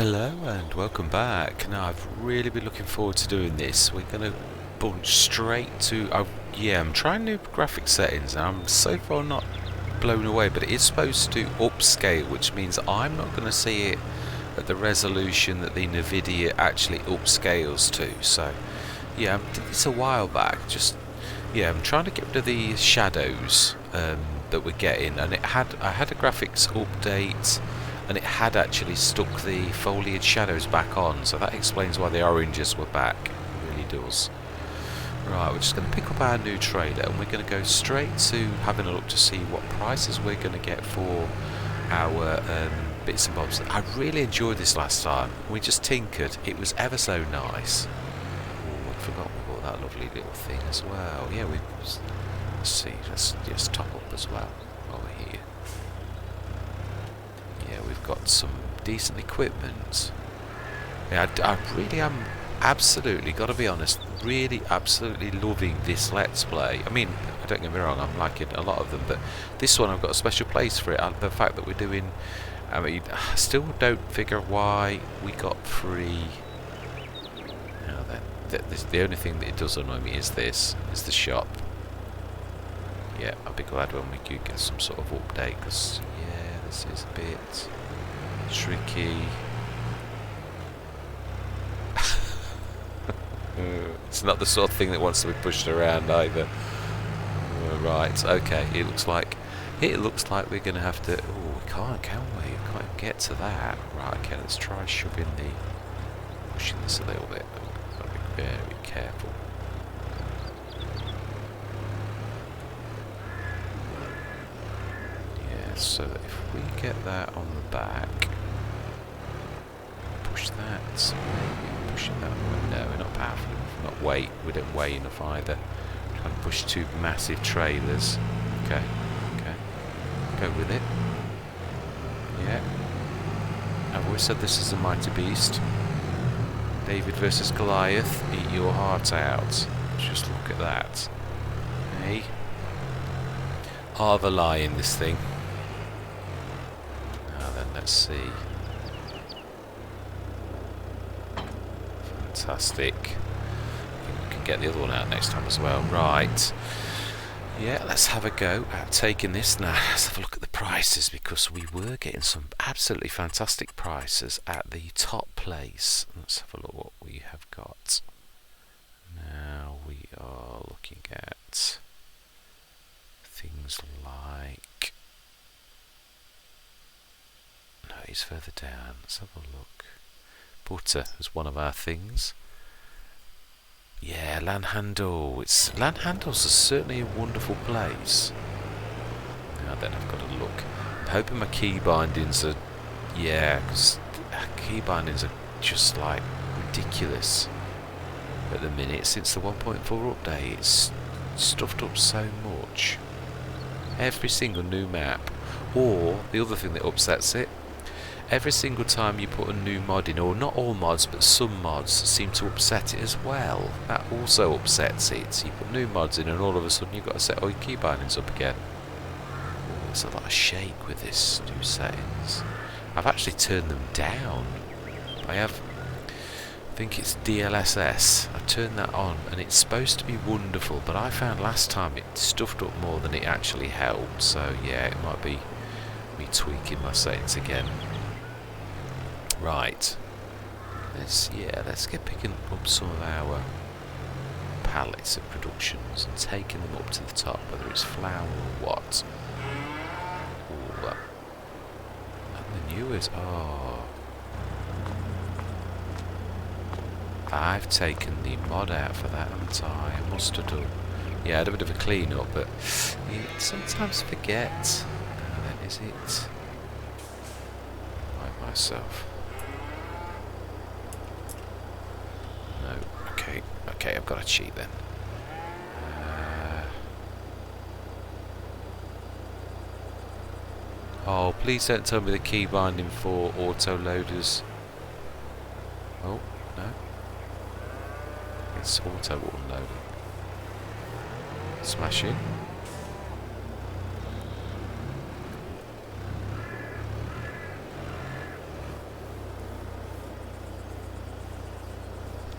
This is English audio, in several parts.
Hello and welcome back. Now I've really been looking forward to doing this. We're going to bunch straight to... I'm trying new graphic settings and I'm so far not blown away, but it is supposed to upscale, which means I'm not going to see it at the resolution that the Nvidia actually upscales to. So yeah, I did this a while back. I'm trying to get rid of the shadows that we're getting, and I had a graphics update and it had actually stuck the foliage shadows back on, so that explains why the oranges were back. It really does. Right, we're just going to pick up our new trailer and we're going to go straight to having a look to see what prices we're going to get for our bits and bobs. I really enjoyed this last time. We just tinkered. It was ever so nice. Oh, I forgot we bought that lovely little thing as well. Yeah, let's see, let's just top up as well while we're here. Yeah, we've got some decent equipment. Yeah, I really am absolutely, got to be honest, really absolutely loving this Let's Play. I mean, don't get me wrong, I'm liking a lot of them, but this one I've got a special place for it. The fact that we're doing, I mean, I still don't figure why we got free. Now then, the only thing that it does annoy me is the shop. Yeah, I'll be glad when we do get some sort of update, because yeah, this is a bit tricky. It's not the sort of thing that wants to be pushed around either. Right, okay, it looks like we're going to have to... Oh, we can't, can we? We can't get to that. Right, okay, let's try pushing this a little bit. Got to be very careful. So that if we get that on the back, push that, push it that way. No, we're not powerful enough. We don't weigh enough either. Trying to push two massive trailers. Okay, go with it. Yeah. I've always said this is a mighty beast. David versus Goliath. Eat your heart out. Just look at that. Hey. Arthur Lion, this thing. Let's see. Fantastic. I think we can get the other one out next time as well. Right. Yeah, let's have a go at taking this now. Let's have a look at the prices, because we were getting some absolutely fantastic prices at the top place. Let's have a look what we have got. Now we are looking at things like... He's further down. Let's have a look. Butter is one of our things. Yeah, Landhandle. Landhandle's certainly a wonderful place. Now then, I've got to look. I'm hoping my key bindings are... Yeah, because key bindings are just like ridiculous at the minute. Since the 1.4 update, it's stuffed up so much. Every single new map. Or, the other thing that upsets it, every single time you put a new mod in, or not all mods, but some mods seem to upset it as well. That also upsets it. You put new mods in and all of a sudden you've got to set all your key bindings up again. Oh, there's a lot of shake with this new settings. I've actually turned them down. I think it's DLSS. I turned that on and it's supposed to be wonderful, but I found last time it stuffed up more than it actually helped. So yeah, it might be me tweaking my settings again. Right, let's get picking up some of our pallets of productions and taking them up to the top, whether it's flour or what. Ooh, and the newest, I've taken the mod out for that, haven't I? I must have done. Yeah, I had a bit of a clean up, but you sometimes forget. Then is it? By myself. No, okay, I've got to cheat then. Oh, please don't tell me the key binding for auto loaders. Oh, no. It's auto unloading. Smash in.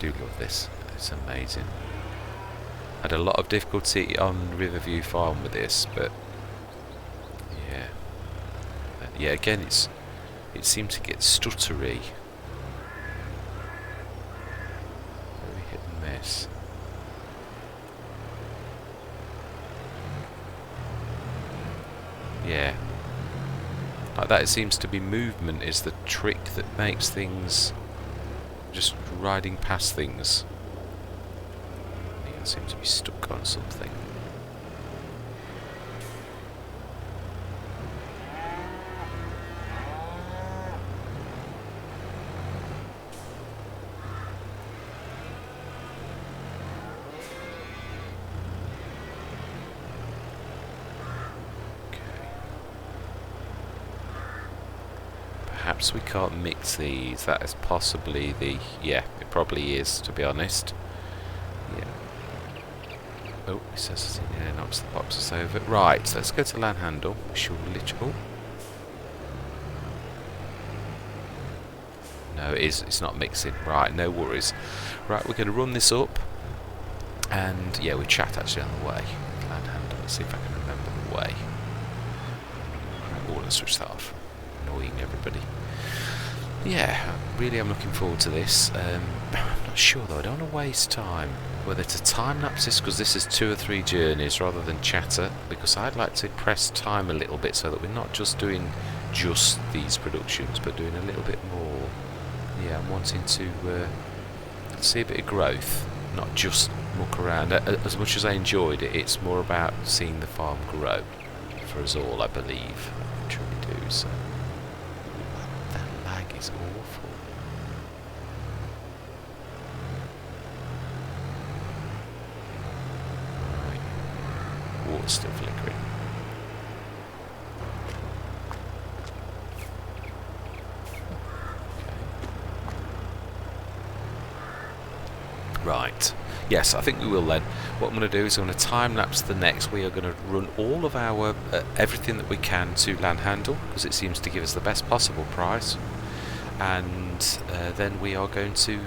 do love this. It's amazing. Had a lot of difficulty on Riverview Farm with this, but yeah. Yeah, again, it seemed to get stuttery. Very hit and miss. Yeah. Like that, it seems to be movement is the trick that makes things, just riding past things. I seem to be stuck on something. Perhaps we can't mix these. That is possibly the... yeah, it probably is, to be honest. Yeah. Oh, it says it's in here, knocks the boxes over. Right, let's go to land handle. She'll literally... no, it's not mixing. Right, no worries. Right, we're going to run this up. And, yeah, we chat actually on the way. Land handle, let's see if I can remember the way. Oh, let's switch that off. Annoying everybody. Yeah, really I'm looking forward to this. I'm not sure though, I don't want to waste time. Whether to time-lapse this, because this is 2 or 3 journeys rather than chatter, because I'd like to press time a little bit so that we're not just doing just these productions, but doing a little bit more. Yeah, I'm wanting to see a bit of growth, not just muck around. As much as I enjoyed it, it's more about seeing the farm grow for us all, I believe. I truly do, so... it's awful. Right. Water's still flickering. Okay. Right. Yes, I think we will then. What I'm going to do is I'm going to time-lapse the next. We are going to run all of our everything that we can to land handle, because it seems to give us the best possible price. And then we are going to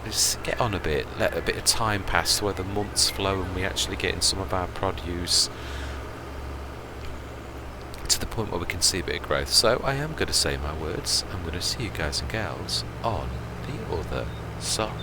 just get on a bit, let a bit of time pass where the months flow and we actually get in some of our produce to the point where we can see a bit of growth. So I am going to say my words. I'm going to see you guys and gals on the other side.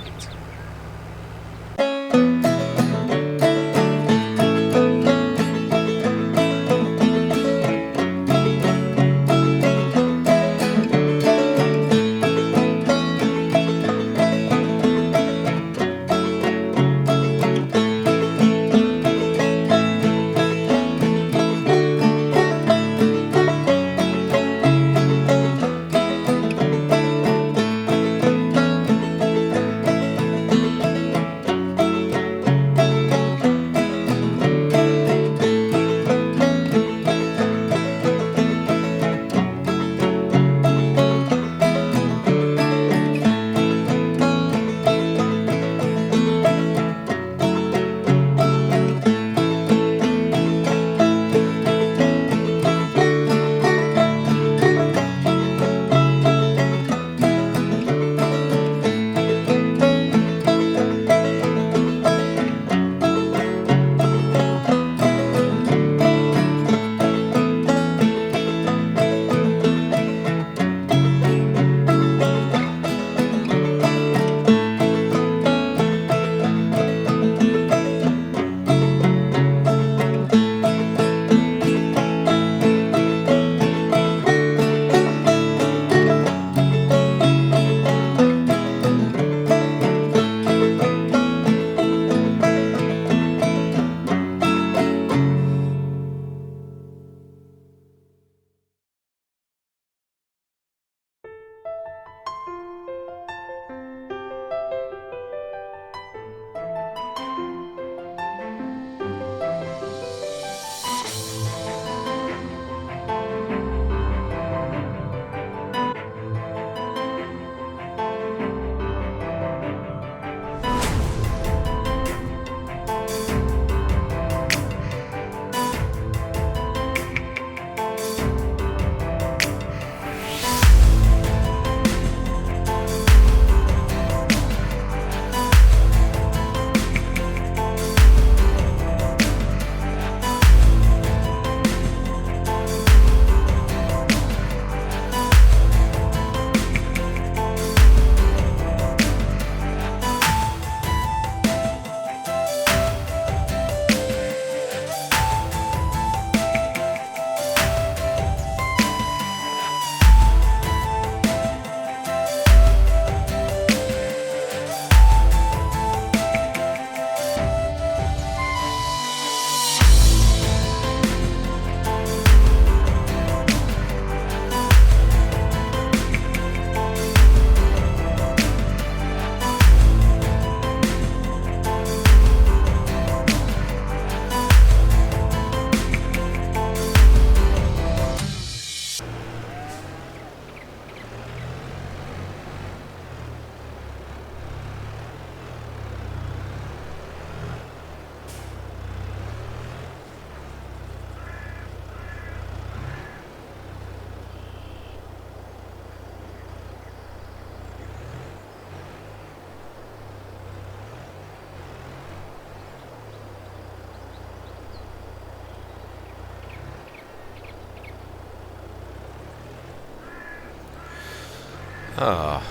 Ah,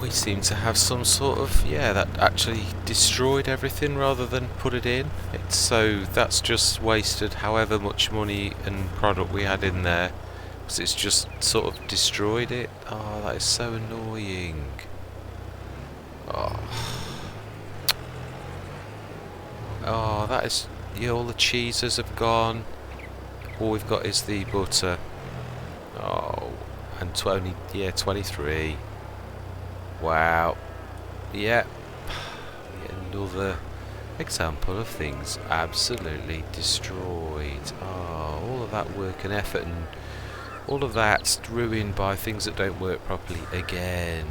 we seem to have some sort of, yeah, that actually destroyed everything rather than put it in. So that's just wasted however much money and product we had in there, because it's just sort of destroyed it. Oh, that is so annoying. Oh, oh, that is, yeah, all the cheeses have gone. All we've got is the butter. Oh, and 23. Wow. Yeah. Another example of things absolutely destroyed. Oh, all of that work and effort and all of that's ruined by things that don't work properly again.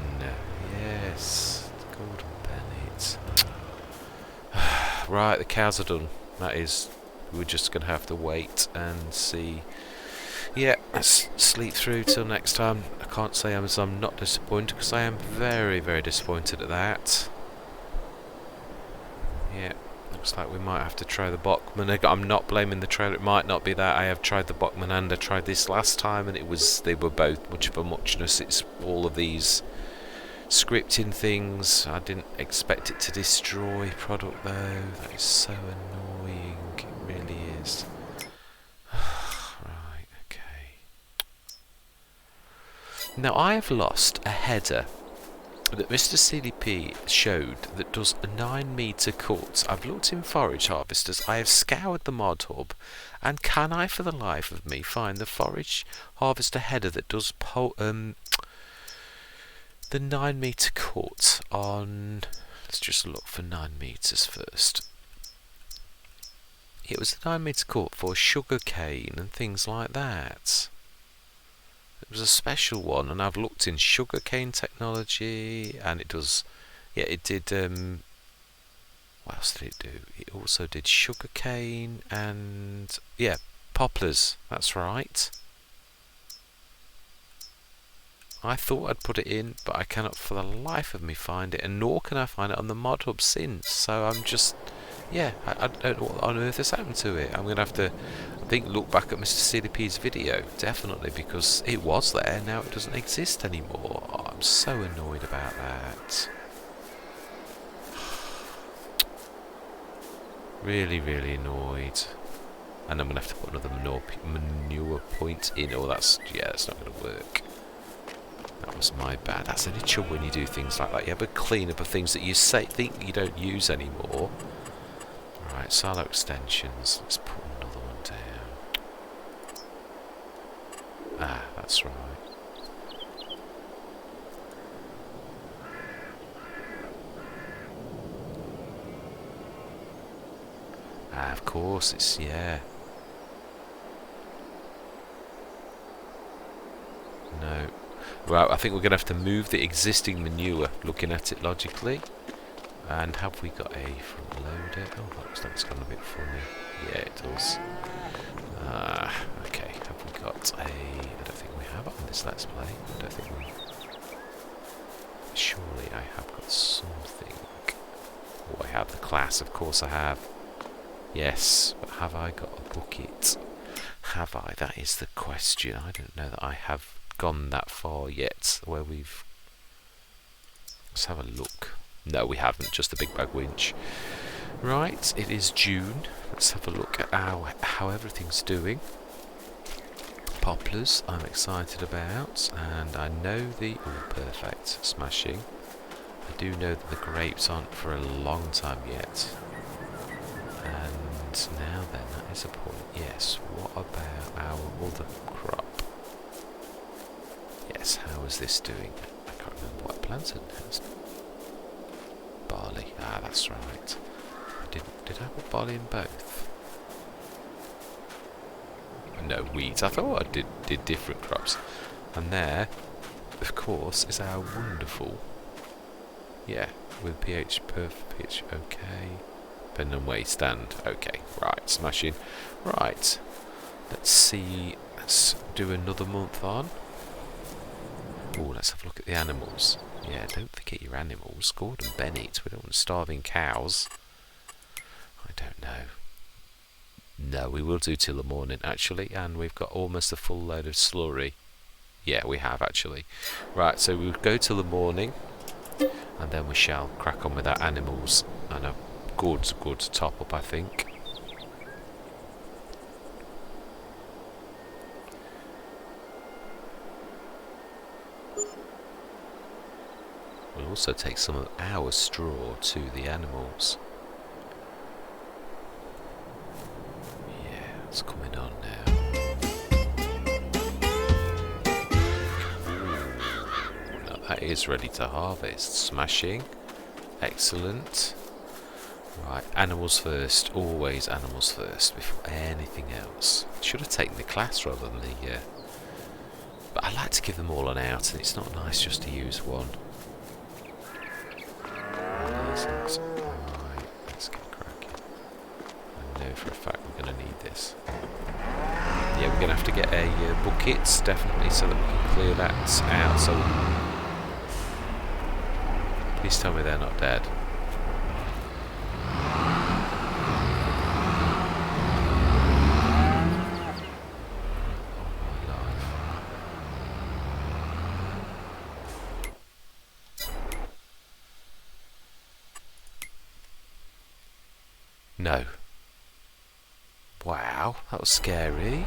Yes. Gordon Bennett. Right, the cows are done. That is, we're just going to have to wait and see. Yeah, let's sleep through till next time. I can't say I'm not disappointed, because I am very, very disappointed at that. Yeah, looks like we might have to try the Bachmann. I'm not blaming the trailer. It might not be that. I have tried the Bachmann and I tried this last time, and they were both much of a muchness. It's all of these scripting things. I didn't expect it to destroy product though. That is so annoying. It really is. Right, okay. Now I have lost a header that Mr. CDP showed that does a 9-metre cut. I've looked in forage harvesters, I have scoured the mod hub, and can I for the life of me find the forage harvester header that does the 9-metre cut on... Let's just look for 9 metres first. It was the 9-metre cut for sugar cane and things like that. It was a special one, and I've looked in sugarcane technology, and it does, yeah, it did, what else did it do? It also did sugarcane and, yeah, poplars, that's right. I thought I'd put it in, but I cannot for the life of me find it, and nor can I find it on the mod hub since, so I'm just, yeah, I don't know what on earth has happened to it. I'm going to have to, I think, look back at Mr. CDP's video, definitely, because it was there, now it doesn't exist anymore. Oh, I'm so annoyed about that. Really, really annoyed. And I'm going to have to put another manure point in. Oh, that's not going to work. That was my bad. That's any trouble when you do things like that. You have a clean-up of things that you think you don't use anymore. Right, silo extensions. Let's put another one down. Ah, that's right. Ah, of course, it's, yeah. No. Well, I think we're going to have to move the existing manure, looking at it logically. And have we got a front loader? Oh, that looks like it's gone a bit funny. Yeah, it does. Okay, have we got a... I don't think we have it on this Let's Play. I don't think we... Surely I have got something. Oh, I have the class, of course I have. Yes, but have I got a bucket? Have I? That is the question. I don't know that I have gone that far yet, where we've... Let's have a look. No, we haven't, just the big bag winch. Right, it is June. Let's have a look at how everything's doing. Poplars, I'm excited about, and I know the... Oh, perfect, smashing. I do know that the grapes aren't for a long time yet. And now then, that is a point. Yes, what about our other crop? Yes, how is this doing? I can't remember what I planted next. Barley, ah, that's right. Did I put barley in both? No, wheat. I thought I did different crops. And there, of course, is our wonderful, yeah, with pH perfect, pH okay, depending on where you stand. Okay, right, smashing. Right, let's see, let's do another month on. Oh, let's have a look at the animals. Yeah, don't forget your animals. Gordon Bennett, we don't want starving cows. I don't know. No, we will do till the morning, actually, and we've got almost a full load of slurry. Yeah, we have actually. Right, so we'll go till the morning, and then we shall crack on with our animals, and a good top up, I think. We'll also take some of our straw to the animals. Yeah, it's coming on now. Ooh, now that is ready to harvest. Smashing. Excellent. Right, animals first. Always animals first before anything else. Should have taken the class rather than the... But I like to give them all an out, and it's not nice just to use one. Right, let's get cracking. I know for a fact we're going to need this. Yeah, we're going to have to get a bucket, definitely, so that we can clear that out. So, please tell me they're not dead. No. Wow, that was scary.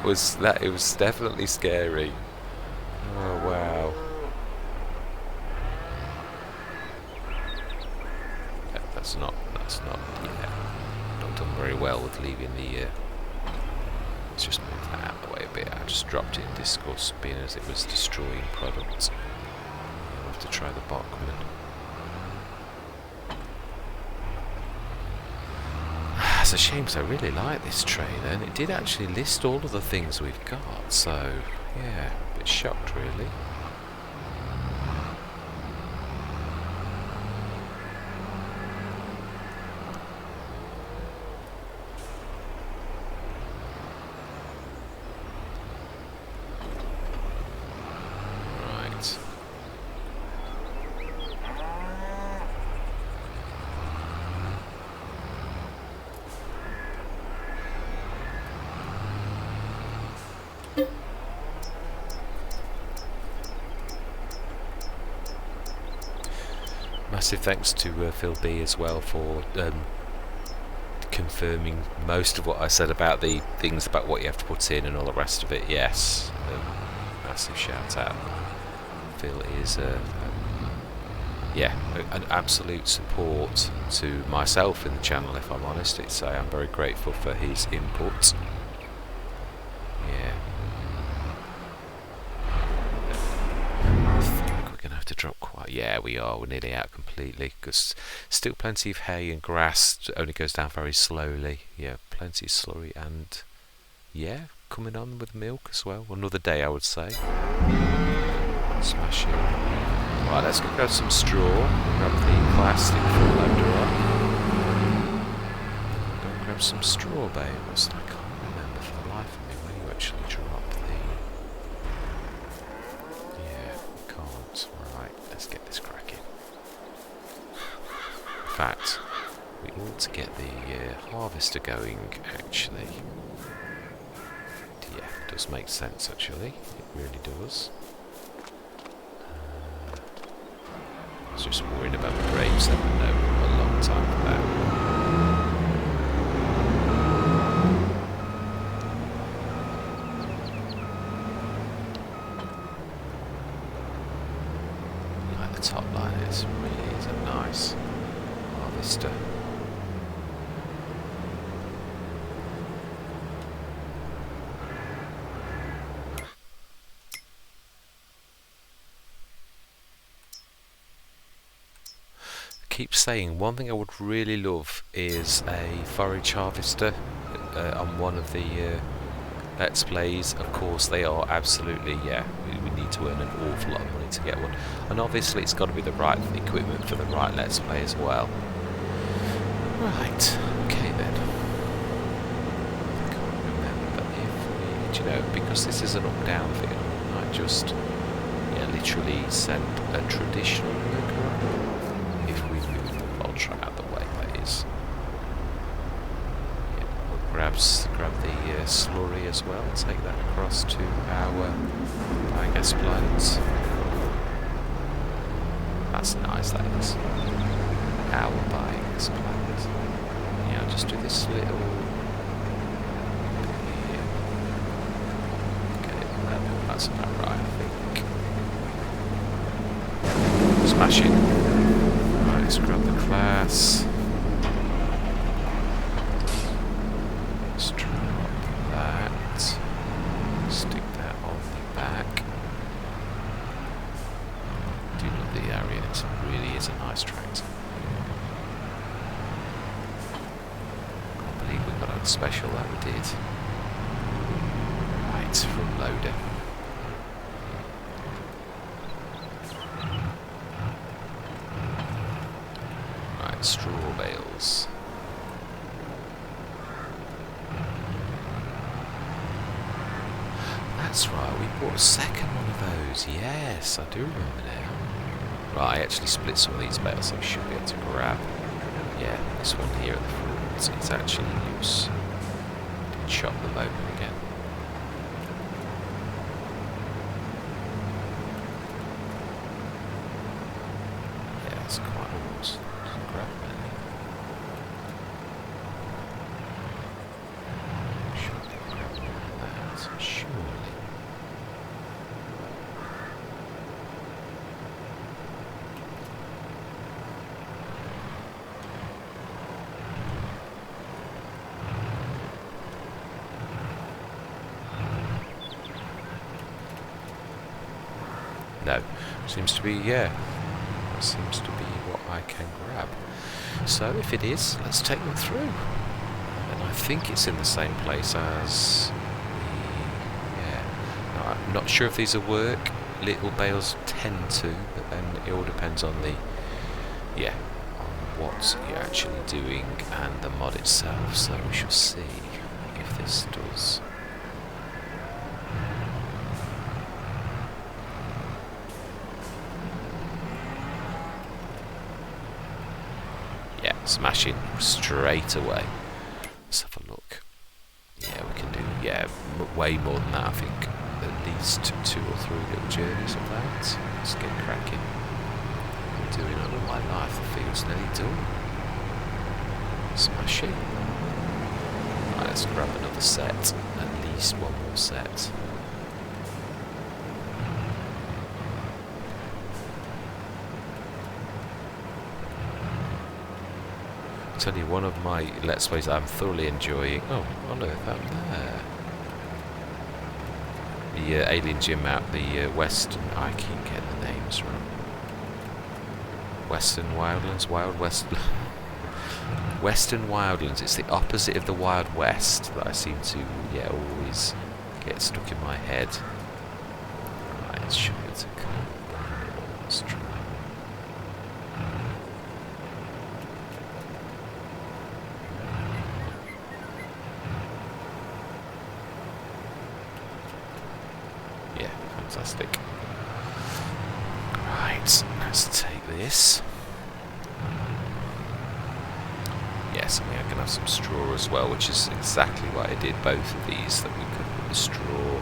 It was definitely scary. Oh wow. Yeah, that's not not done very well with leaving the let's just move that out of the way a bit. I just dropped it in disgust, being as it was destroying products. We'll have to try the Bachman. It's a shame because I really like this trailer, and it did actually list all of the things we've got, so yeah, a bit shocked really. Massive thanks to Phil B as well for confirming most of what I said about the things about what you have to put in and all the rest of it. Yes, massive shout out. Phil is yeah, an absolute support to myself in the channel, if I'm honest. I am very grateful for his input. Yeah. To drop quite, yeah, we're nearly out completely, because still plenty of hay and grass, only goes down very slowly. Yeah, plenty of slurry, and yeah, coming on with milk as well. Another day, I would say. Smashing. Right, let's go grab some straw, grab the plastic full loader up, go and grab some straw bales. I can't remember for the life of me where you actually drop the... Right, let's get this cracking. In fact, we ought to get the harvester going, actually. Yeah, it does make sense, actually. It really does. I was just worried about the grapes, then I know we've got a long time for that. Top line is really is a nice harvester. I keep saying one thing I would really love is a forage harvester on one of the Let's Plays. Of course they are absolutely, yeah, we need to earn an awful lot of money to get one, and obviously it's got to be the right equipment for the right Let's Play as well. Right, okay then. I can't remember if we, you know, because this is an up-down thing, I might just, yeah, literally send a traditional worker up if we move the Poplar out of the way, that is. grab the slurry as well. Take that across to our biogas plant. That's nice, that is. Our biogas plant. Yeah, I'll just do this little bit here. Get it level. That's about right, I think. Smash it. Right, let's grab the class. Let's drop that. Stick that on the back. I do love the area. It really is a nice tractor. Can't believe we got a special that we did. Right, front loader. Straw bales. That's right, we bought a second one of those. Yes, I do remember now. Right, I actually split some of these bales, so we should be able to grab. Yeah, this one here at the front, it's actually loose. Didn't chop them open again. Yeah, that's quite almost. Grab many. Should be grabbing that, surely. No, seems to be, yeah. That seems to be what I can grab. So if it is, let's take them through. And I think it's in the same place as the, yeah. Now, I'm not sure if these will work. Little bales tend to, but then it all depends on the, yeah, on what you're actually doing and the mod itself. So we shall see if this does. Smashing straight away. Let's have a look. Yeah, we can do, yeah, way more than that, I think. At least 2 or 3 little journeys of that. Let's get cracking. I'm doing it all my life. The field's nearly done. Smashing. Right, let's grab another set. At least one more set. Tell you, one of my Let's Plays I'm thoroughly enjoying. Oh, look at that there. The Alien Gym out, the Western. I keep getting the names wrong. Western Wildlands, Wild West. Western Wildlands. It's the opposite of the Wild West that I seem to, yeah, always get stuck in my head. Right, let's show it to come. Let's try. Fantastic. Right, let's take this. Yes, I mean I can have some straw as well, which is exactly why I did both of these, that we could put the straw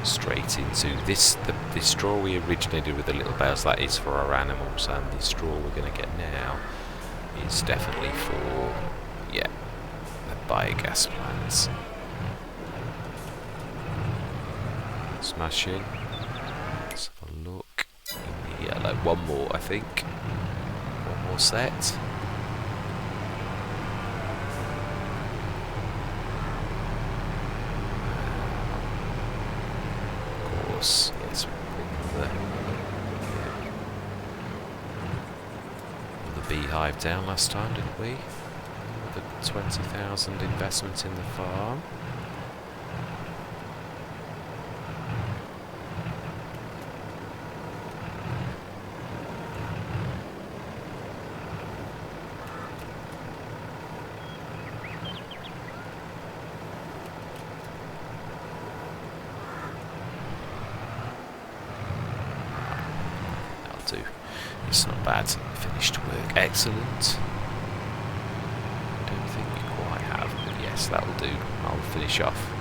straight into this. The straw we originally did with the little bales, that is for our animals, and the straw we're going to get now is definitely for, yeah, the biogas plants. Smashing. Let's have a look. Yeah, like one more, I think. One more set. Of course, yes, the beehive down last time, didn't we? The 20,000 investment in the farm. It's not bad. Finished work. Excellent. I don't think we quite have, but yes, Yes, that'll do. I'll finish off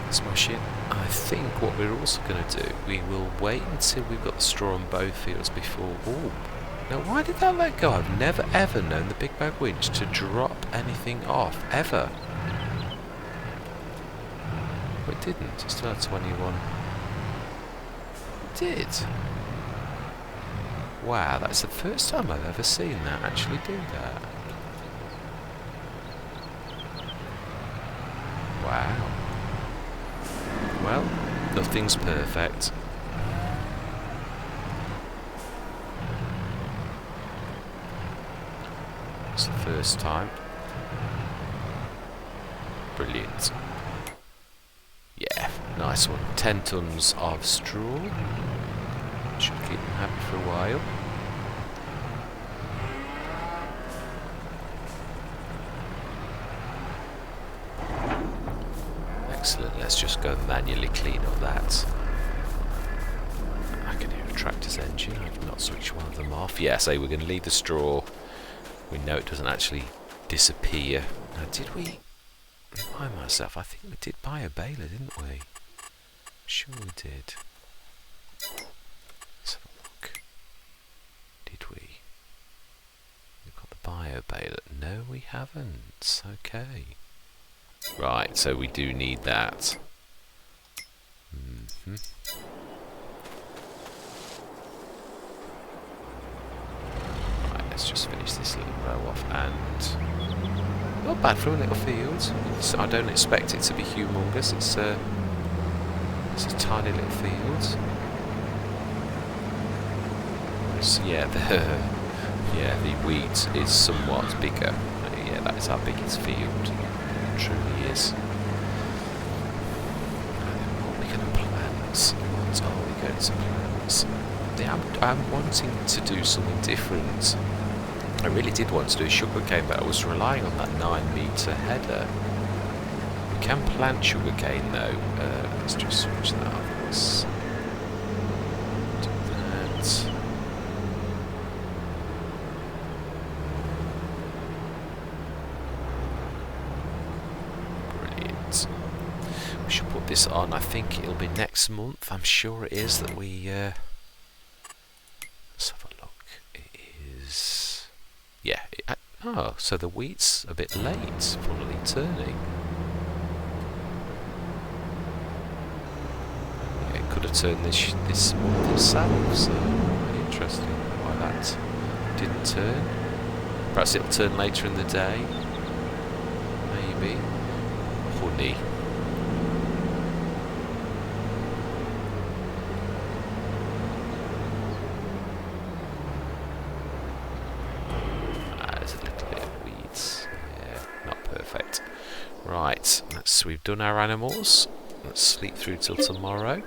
this machine. I think what we're also going to do, we will wait until we've got the straw on both fields before... Ooh. Now, why did that let go? I've never ever known the big bag winch to drop anything off, ever. But it didn't. It's still at 21. It did. Wow, that's the first time I've ever seen that actually do that. Wow. Well, nothing's perfect. It's the first time. Brilliant. Yeah, nice one. 10 tons of straw. Should keep them happy for a while. Excellent. Let's just go manually clean up that. I can hear a tractor's engine. I've not switched one of them off. Yeah, so we're going to leave the straw. We know it doesn't actually disappear. Now, did we... Remind myself, I think we did buy a baler, didn't we? I'm sure we did. Let's have a look. Did we? We've got the bio baler. No, we haven't. Okay. Right, so we do need that. Right, let's just finish this little row off, and not bad for a little field. I don't expect it to be humongous. It's a tiny little field. So yeah, the wheat is somewhat bigger. Yeah, that is our biggest field. It truly is. What are we going to plant? What are we going to plant? Yeah, I'm wanting to do something different. I really did want to do sugarcane, but I was relying on that 9-metre header. We can plant sugarcane though. Let's just switch that off. Let's do that. Brilliant. We should put this on. I think it'll be next month. I'm sure it is that we... let's have a look. It is... Yeah. Oh, so the wheat's a bit late, funnily turning. Yeah, it could have turned this month itself, so interesting why that didn't turn. Perhaps it'll turn later in the day. Maybe. Honey. Right, we've done our animals. Let's sleep through till tomorrow.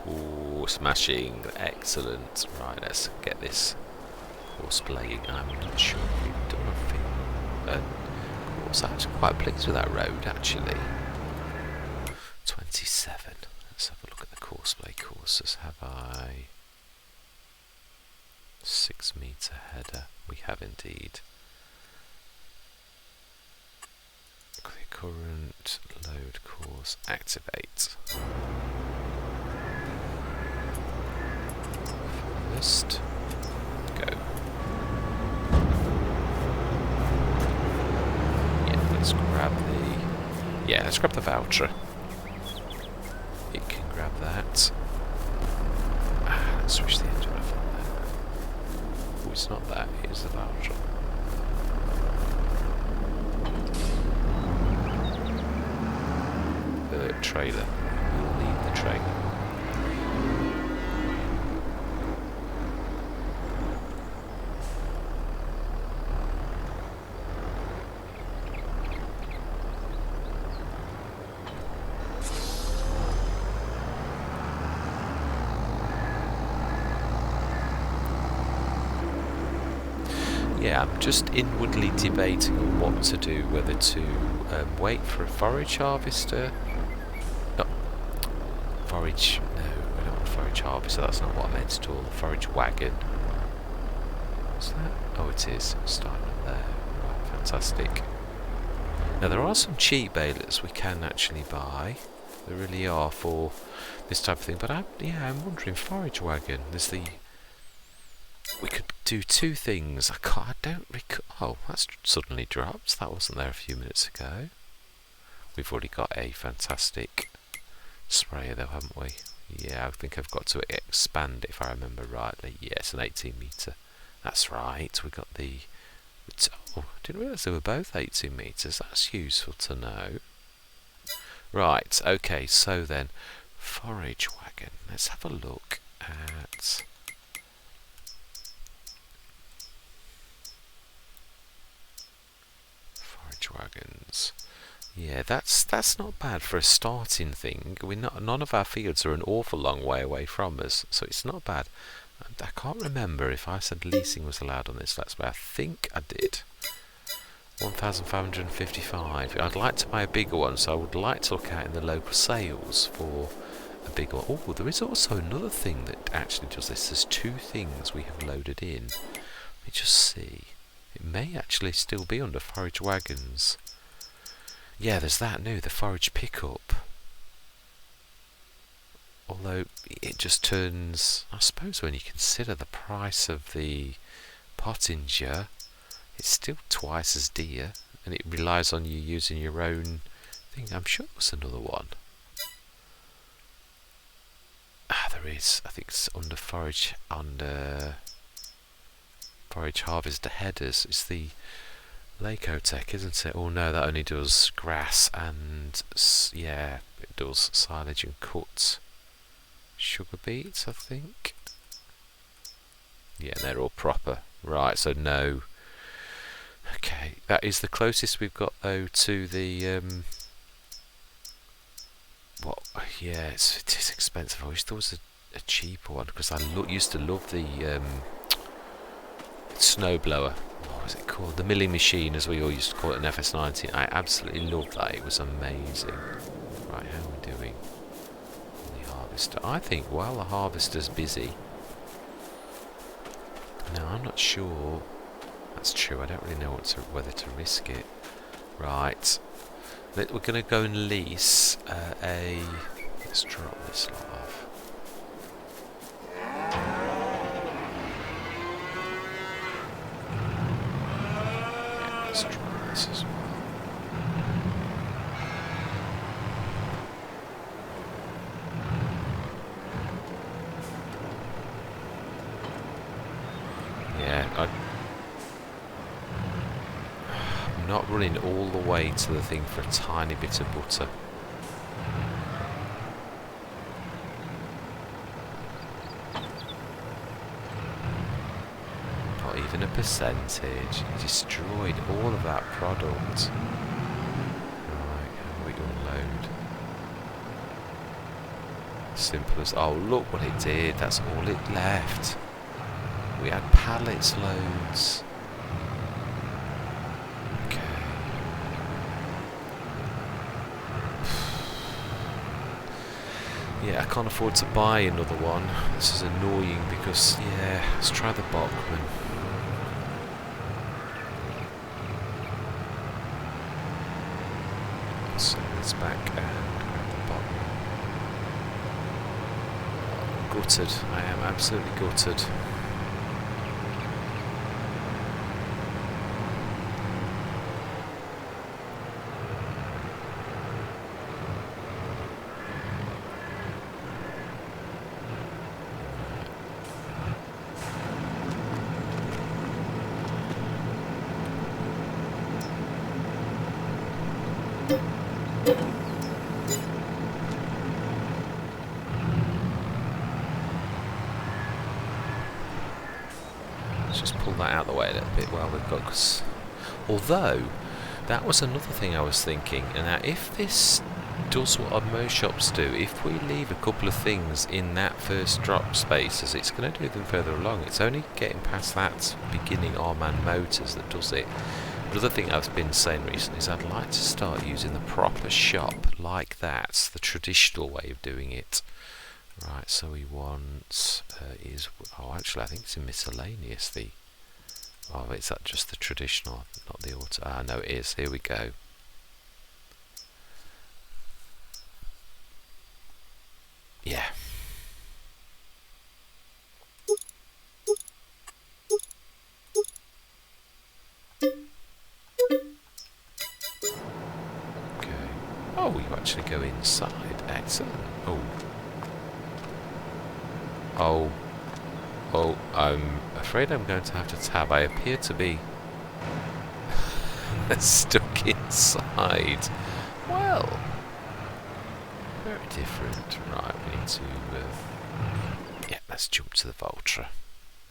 Ooh, smashing, excellent. Right, let's get this course-playing. I'm not sure if we've done a thing. Course, I'm actually quite pleased with that road, actually. 27. Let's have a look at the course-play courses. Have I... 6-metre header. We have indeed. Clear current, load course, activate. First, go. Let's grab the... Yeah, let's grab the voucher. It can grab that. Let's switch the engine off on that. Oh, it's not that, it's the voucher. The trailer. We'll need the trailer. yeah, I'm just inwardly debating on what to do, whether to wait for a forage harvester. No, forage, no, I don't want a forage harvester, that's not what I meant at all. A forage wagon. What's that? Oh, it is. It's starting up there. Right, fantastic. Now, there are some cheap balers we can actually buy. There really are for this type of thing. But I'm wondering, forage wagon. There's the... We could do two things. I don't recall... Oh, that's suddenly dropped. That wasn't there a few minutes ago. We've already got a fantastic sprayer though, haven't we? Yeah, I think I've got to expand it if I remember rightly. Yes, an 18 metre. That's right. We got the... Oh, I didn't realise they were both 18 metres. That's useful to know. Right, okay, so then, forage wagon. Let's have a look at... forage wagons. Yeah, that's not bad for a starting thing. None of our fields are an awful long way away from us, so it's not bad. And I can't remember if I said leasing was allowed on this Let's Play. I think I did. 1,555. I'd like to buy a bigger one, so I would like to look out in the local sales for a bigger one. Oh, there is also another thing that actually does this. There's two things we have loaded in. Let me just see. It may actually still be under forage wagons. Yeah, there's that new, the forage pickup. Although it just turns, I suppose when you consider the price of the pottinger, it's still twice as dear, and it relies on you using your own thing. I'm sure there's another one. Ah, there is. I think it's under forage harvester headers. It's the Lacotech, isn't it? Oh no, that only does grass and yeah, it does silage and cut sugar beets, I think. Yeah, they're all proper. Right, so no. Okay, that is the closest we've got though to the what? Yeah, it is expensive. I wish there was a cheaper one because I used to love the snowblower. What was it called? The milling machine, as we all used to call it in FS19. I absolutely loved that. It was amazing. Right, how are we doing? The harvester. I think while the harvester's busy. No, I'm not sure. That's true. I don't really know whether to risk it. Right. We're going to go and lease a... Let's drop this lot off. Yeah, let's drop this as well. Yeah, I'm not running all the way to the thing for a tiny bit of butter. Not even a percentage. You destroyed all of that product. Right, how do we unload? Simple as... Oh, look what it did. That's all it left. We had pallets loads. Okay. Yeah, I can't afford to buy another one. This is annoying because, yeah, let's try the Bachman. So let's back and grab the Bachman. Oh, gutted. I am absolutely gutted. Let's just pull that out of the way a little bit while we've got... Cause although, that was another thing I was thinking. And now if this does what most shops do. If we leave a couple of things in that first drop spaces, it's going to do them further along. It's only getting past that beginning R-Man Motors that does it. Another thing I've been saying recently is I'd like to start using the proper shop like that, the traditional way of doing it. Right, so we want actually I think it's in miscellaneous. Is that just the traditional, not the auto? No, it is. Here we go. Yeah. Okay. Oh, you actually go inside. Excellent. Oh, I'm afraid I'm going to have to tab. I appear to be stuck inside. Well, very different. Right, we need to... yeah, let's jump to the Voltra.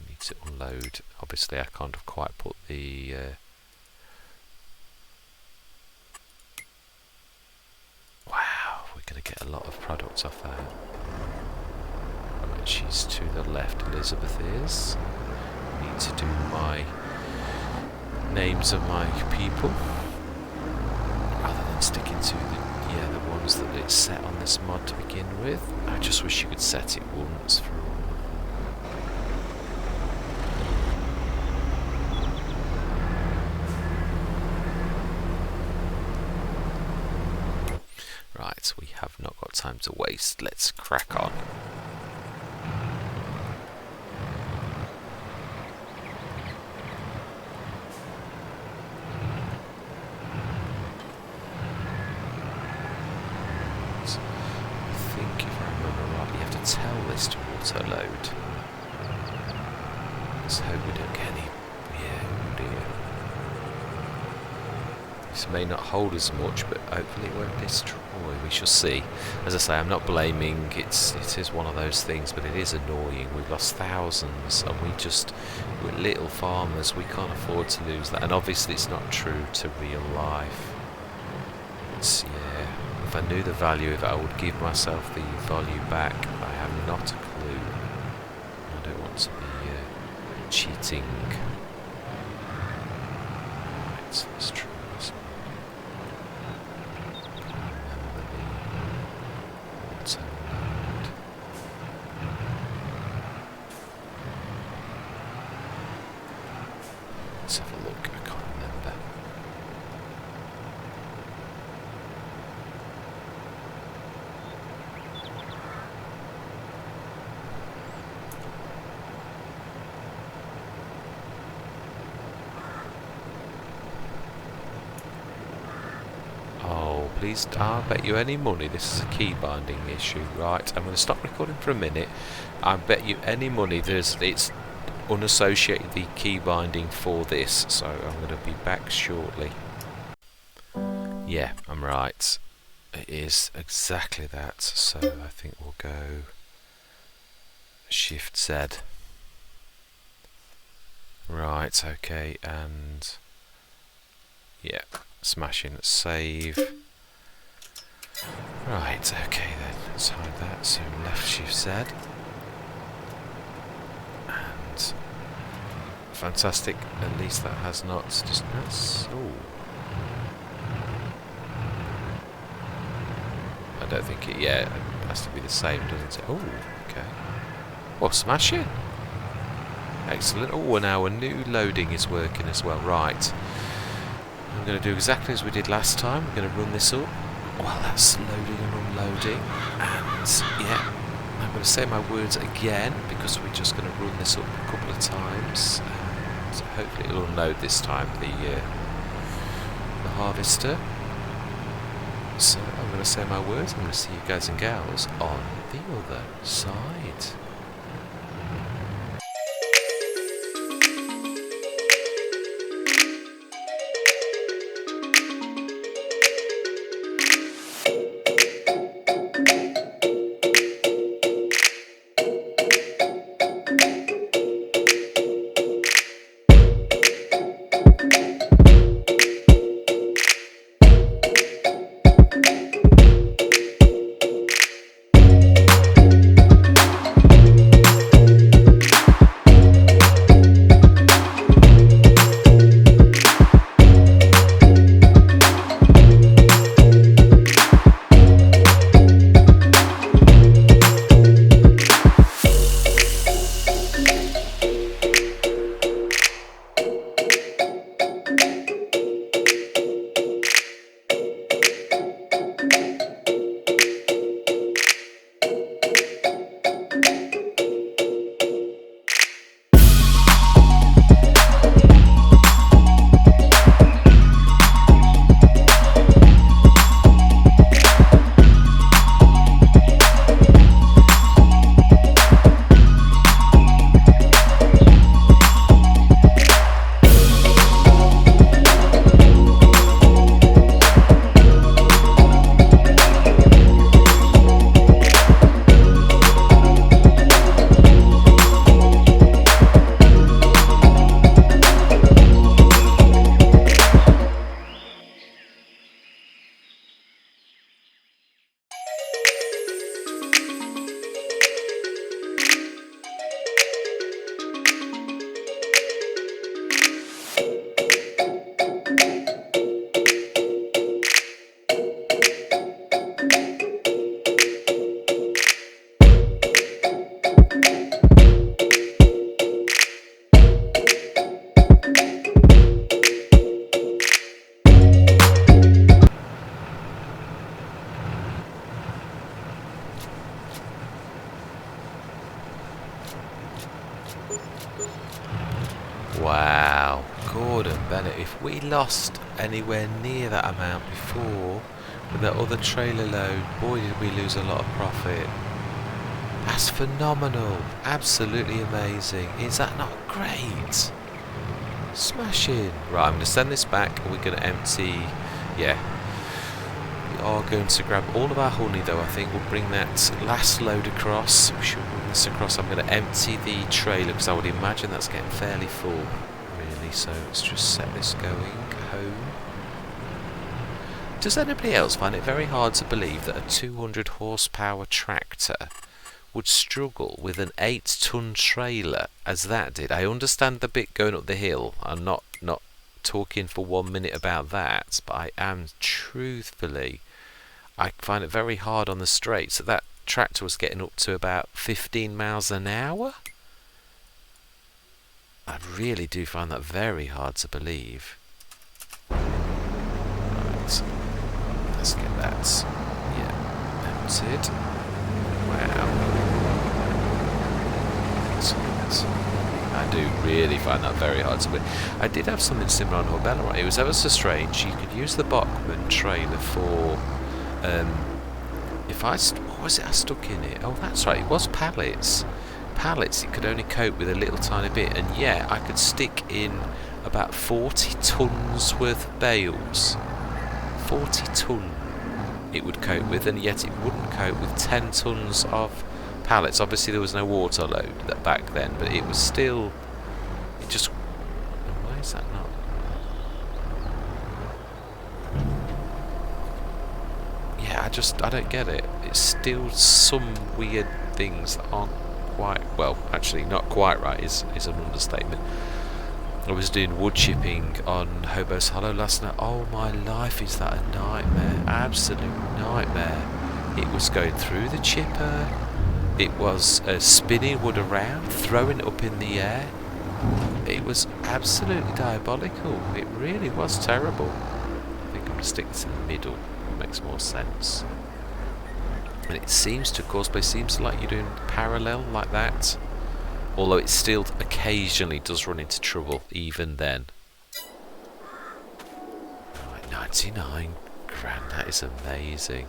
We need to unload. Obviously, I can't have quite put the... wow, we're going to get a lot of products off that. Right, she's to the left, Elizabeth is. I need to do my names of my people rather than sticking to the ones that it's set on this mod to begin with. I just wish you could set it once for all. Right, we have not got time to waste. Let's crack on. Tell this to auto load. Let's hope we don't get any. Yeah, oh dear. This may not hold as much, but hopefully it won't destroy. We shall see. As I say, I'm not blaming. It is one of those things, but it is annoying. We've lost thousands, and we're little farmers. We can't afford to lose that. And obviously, it's not true to real life. If I knew the value of it, I would give myself the value back. I have not a clue. I don't want to be cheating. Right, let's try this one. Remember the auto load. Let's have a look. I can't remember. Please, I'll bet you any money this is a key binding issue. Right, I'm going to stop recording for a minute. I bet you any money it's unassociated the key binding for this, so I'm going to be back shortly. Yeah, I'm right. It is exactly that, so I think we'll go Shift Z. Right, okay, and yeah, smashing save. Right, okay then, let's hide that, so left Shift Z. And fantastic, at least that has not just... oh. I don't think it, yeah, it has to be the same, doesn't it? Oh, okay. Well, smashing. Excellent. Oh, and our new loading is working as well. Right. I'm going to do exactly as we did last time. We're going to run this up. Well, that's loading and unloading. And, yeah, I'm going to say my words again because we're just going to run this up a couple of times. And hopefully it'll unload this time, the harvester. So I'm going to say my words. I'm going to see you guys and gals on the other side. we lost anywhere near that amount before with that other trailer load, boy did we lose a lot of profit. That's phenomenal. Absolutely amazing. Is that not great? Smashing. Right, I'm going to send this back and we're going to empty... Yeah. We are going to grab all of our honey though. I think we'll bring that last load across. We should bring this across. I'm going to empty the trailer because I would imagine that's getting fairly full. Really, so let's just set this going home. Does anybody else find it very hard to believe that a 200 horsepower tractor would struggle with an 8-ton trailer as that did? I understand the bit going up the hill. I'm not talking for 1 minute about that, but I am truthfully, I find it very hard on the straights that tractor was getting up to about 15 miles an hour. I really do find that very hard to believe. Right, let's get that, yeah, emptied. Wow. I do really find that very hard to believe. I did have something similar on Horbella, right? It was ever so strange. You could use the Bachmann trailer for, what was it I stuck in it? Oh, that's right, it was pallets. Pallets, it could only cope with a little tiny bit, and yeah, I could stick in about 40 tons worth of bales. 40 ton it would cope with, and yet it wouldn't cope with 10 tons of pallets. Obviously there was no water load back then, but it was still, it just, why is that not? Yeah, I don't get it. It's still some weird things that aren't quite, well, actually not quite right is an understatement. I was doing wood chipping on Hobo's Hollow last night. Oh my life, is that a nightmare? Absolute nightmare. It was going through the chipper. It was spinning wood around, throwing it up in the air. It was absolutely diabolical. It really was terrible. I think I'm going to stick this in the middle. It makes more sense. And it seems to, Courseplay seems like you're doing parallel like that. Although it still occasionally does run into trouble, even then. Right, 99 grand, that is amazing.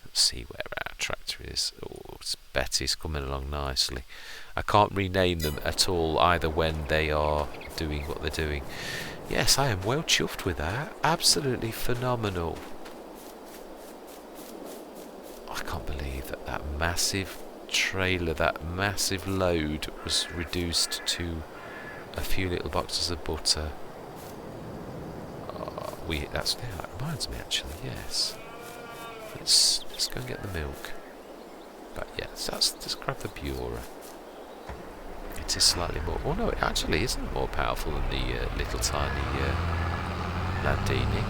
Let's see where our tractor is. Oh, Betty's coming along nicely. I can't rename them at all, either when they are doing what they're doing. Yes, I am well chuffed with that. Absolutely phenomenal. I can't believe that massive trailer, that massive load was reduced to a few little boxes of butter. That reminds me actually, yes. Let's go and get the milk. But yes, let's grab the Bura. It is slightly more, oh no, it actually isn't more powerful than the little tiny Landini.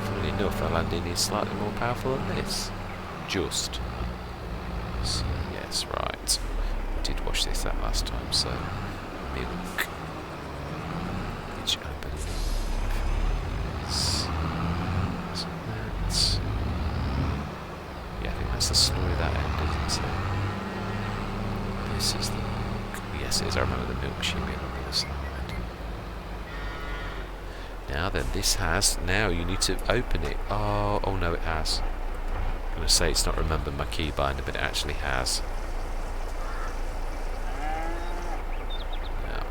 Funnily enough, the Landini is slightly more powerful than this. Just. So, yes, right. We did watch this that last time, so milk, which I believe is that. Yeah, I think that's the slurry that end, isn't it? This is the milk. Yes, it is. I remember the milk sheet being on the other side. Now then, this has. Now you need to open it. Oh no, it has. I'm going to say it's not remembered my key binder, but it actually has. Now,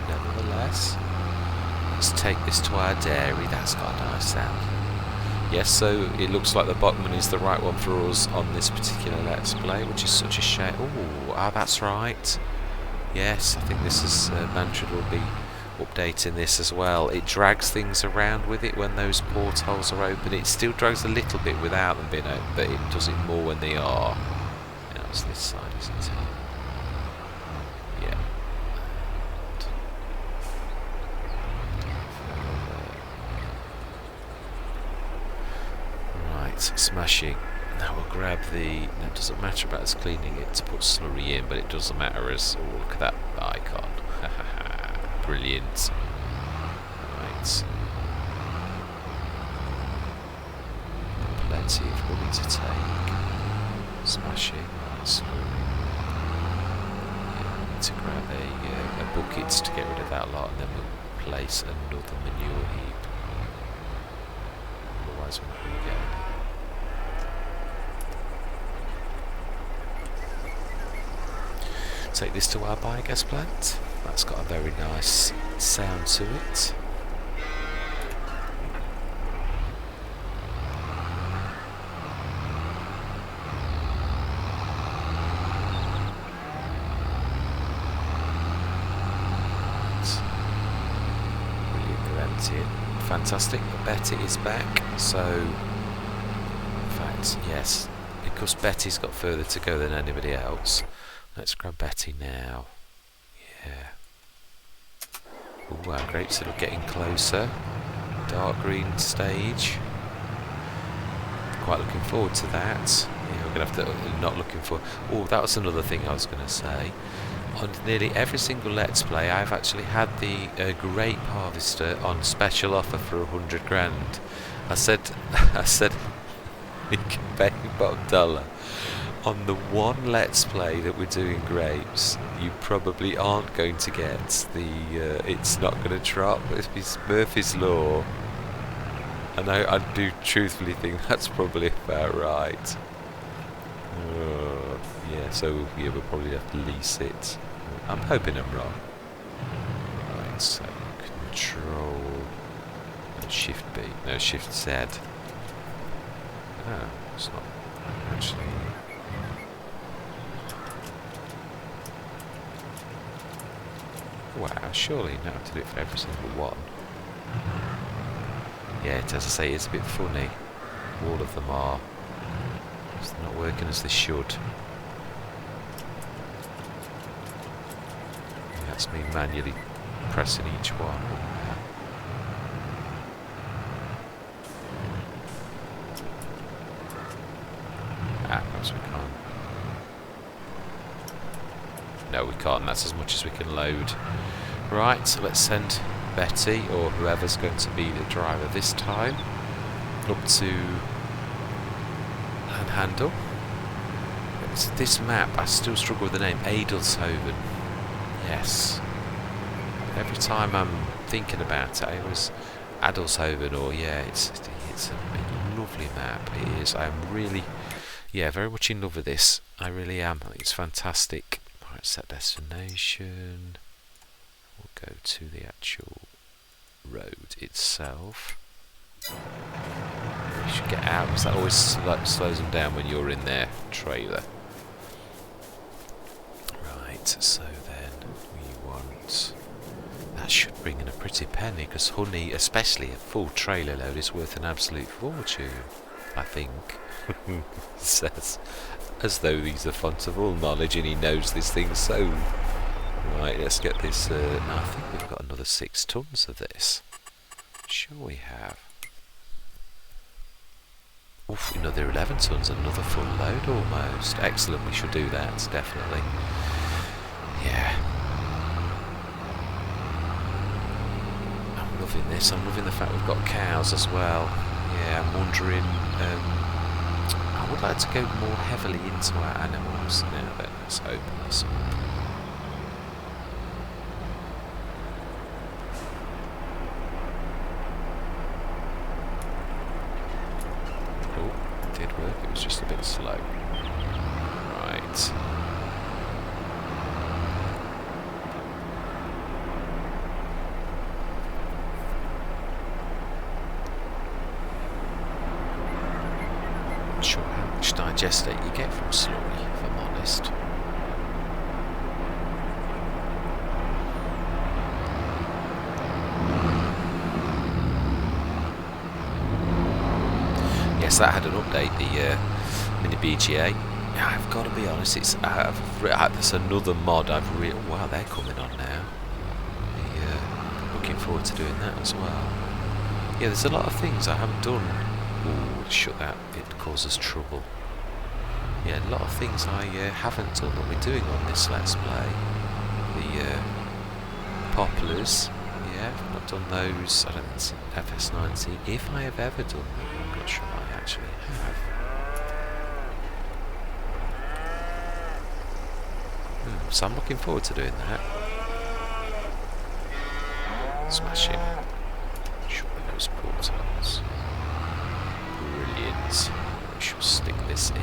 nevertheless, let's take this to our dairy. That's got a nice sound. Yes, so it looks like the Bachmann is the right one for us on this particular Let's Play, which is such a shame. Oh, that's right. Yes, I think this is Manfred will be updating this as well. It drags things around with it when those portholes are open. It still drags a little bit without them being open, but it does it more when they are. Now it's this side, isn't it? Yeah. Right, smashing. Now we'll grab the... Now it doesn't matter about us cleaning it to put slurry in, but it doesn't matter as... Oh, look at that icon. Brilliant. Right. Plenty of honey to take. Smashing. Slurry. Yeah. need to grab a bucket to get rid of that lot, and then we'll place another manure heap. Otherwise we're not going to get any. Take this to our biogas plant. That's got a very nice sound to it. Brilliant, they're emptying. Fantastic, Betty is back. So, in fact, yes, because Betty's got further to go than anybody else. Let's grab Betty now. Yeah. Ooh, our grapes are getting closer. Dark green stage. Quite looking forward to that. Yeah, we're going to have to... Not looking for... Oh, that was another thing I was going to say. On nearly every single Let's Play, I've actually had the grape harvester on special offer for 100 grand. I said, you can pay $1. On the one Let's Play that we're doing grapes, you probably aren't going to get the it's not going to drop. It's Murphy's Law. And I do truthfully think that's probably about right. Yeah, so yeah, we'll probably have to lease it. I'm hoping I'm wrong. Right, so Control... Shift B. No, Shift Z. Oh, it's not actually... Wow, surely you don't have to do it for every single one. Yeah, as I say, it's a bit funny. All of them are. It's not working as they should. Yeah, that's me manually pressing each one. Perhaps we can't. No, we can't. That's as much as we can load. Right, so let's send Betty, or whoever's going to be the driver this time, up to Handle. It's this map, I still struggle with the name, Adelshoven. Yes. Every time I'm thinking about it, it was Adelshoven, or yeah, it's a lovely map. It is. I'm really, yeah, very much in love with this. I really am. I think it's fantastic. Right, set destination. We'll go to the actual road itself. You should get out, because that always slows them down when you're in their trailer. Right, so then we want... That should bring in a pretty penny, because honey, especially a full trailer load, is worth an absolute fortune, I think. Says, as though he's the font of all knowledge and he knows this thing so. Right, let's get this. No, I think we've got another 6 tons of this. Sure we have. Oof, another 11 tons, another full load almost. Excellent, we should do that, definitely. Yeah. I'm loving this. I'm loving the fact we've got cows as well. Yeah, I'm wondering... I would like to go more heavily into our animals now. Then let's open this up. Oh, it did work. It was just a bit slow. Right. Sure how much digestate you get from slurry, if I'm honest. Yes, that had an update, the mini BGA. Yeah, I've got to be honest, it's that's another mod I've really... Wow, they're coming on now. Looking forward to doing that as well. Yeah, there's a lot of things I haven't done. Ooh, shut that, it causes trouble. Yeah, a lot of things I haven't done that we're doing on this Let's Play. The Poplars, yeah, I've not done those. I don't think it's FS19. If I have ever done them, I'm not sure I actually have. So I'm looking forward to doing that. Smashing. Shorten those portals. Brilliant. We shall stick this in.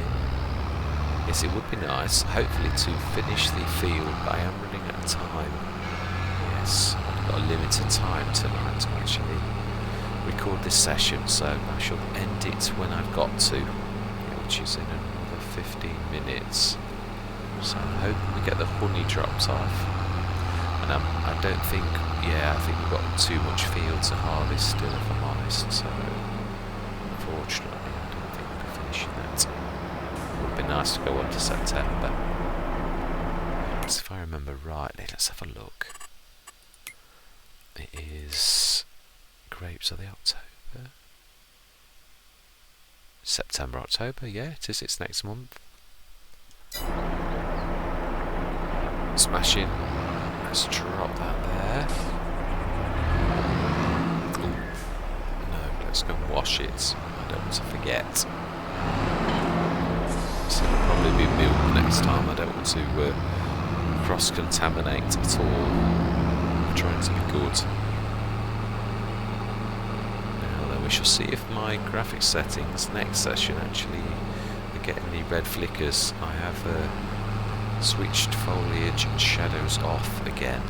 Yes, it would be nice, hopefully, to finish the field, but I am running out of time. Yes, I've got a limited time tonight to actually record this session, so I shall end it when I've got to, which is in another 15 minutes. So I'm hoping we get the honey drops off. And I don't think, I think we've got too much field to harvest still, if I'm honest, so unfortunately I don't think we'll be finishing that. It would be nice to go on to September. So if I remember rightly, let's have a look. It is grapes of the October. September, October, yeah, it is, it's next month. Smashing. Let's drop that there. Ooh. No, let's go and wash it. I don't want to forget. So it'll probably be milk next time. I don't want to cross-contaminate at all. I'm trying to be good. Now then, we shall see if my graphic settings next session actually are getting the red flickers. I have switched foliage and shadows off again.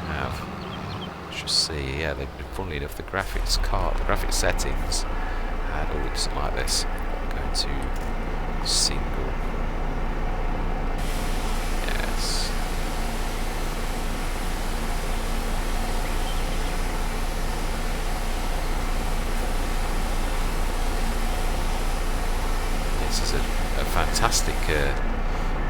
I have. Shall see. Yeah, they've been, funnily enough, the graphics card, the graphic settings had. Oh, it doesn't like this. I'm going to single. Yes. This is a fantastic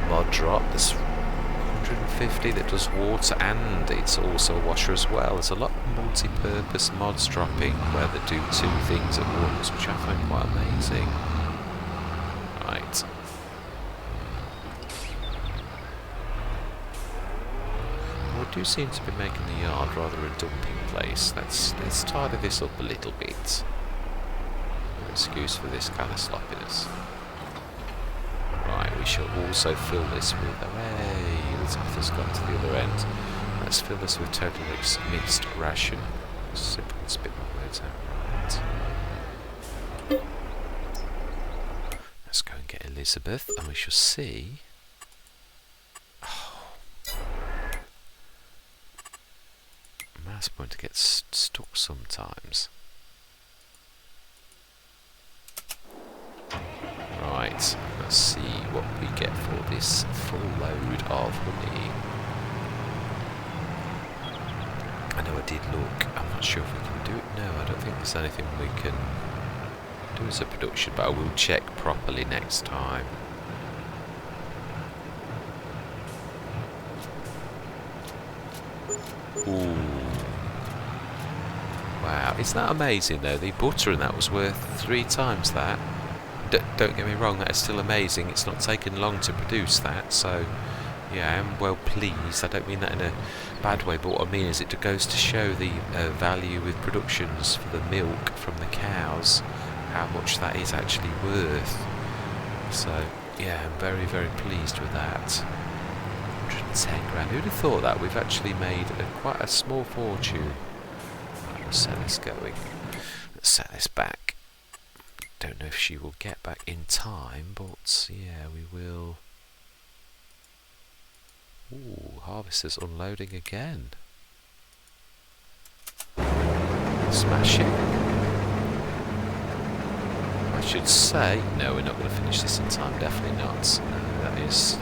mod drop. There's 150 that does water, and it's also a washer as well. There's a lot of multi-purpose mods dropping where they do two things at once, which I find quite amazing. Right. We do seem to be making the yard rather a dumping place. Let's tidy this up a little bit. No excuse for this kind of sloppiness. Right, we shall also fill this with, hooray, the top has gone to the other end. Let's fill this with total mixed ration. Simple and spit my words out. Right. Let's go and get Elizabeth, and we shall see. Oh. Mouse pointer gets stuck sometimes. Right, let's see what we get for this full load of honey. I know I did look, I'm not sure if we can do it. No, I don't think there's anything we can do as a production, but I will check properly next time. Ooh. Wow, isn't that amazing though? The butter and that was worth 3 times that. Don't get me wrong, that is still amazing. It's not taken long to produce that, so yeah, I am well pleased. I don't mean that in a bad way, but what I mean is it goes to show the value with productions for the milk from the cows, how much that is actually worth. So yeah, I'm very, very pleased with that. 110 grand. Who'd have thought that? We've actually made quite a small fortune. Right, let's set this going. Let's set this back. Don't know if she will get back in time, but yeah, we will. Ooh, harvester's unloading again. Smashing. I should say, no, we're not going to finish this in time, definitely not. No, that is.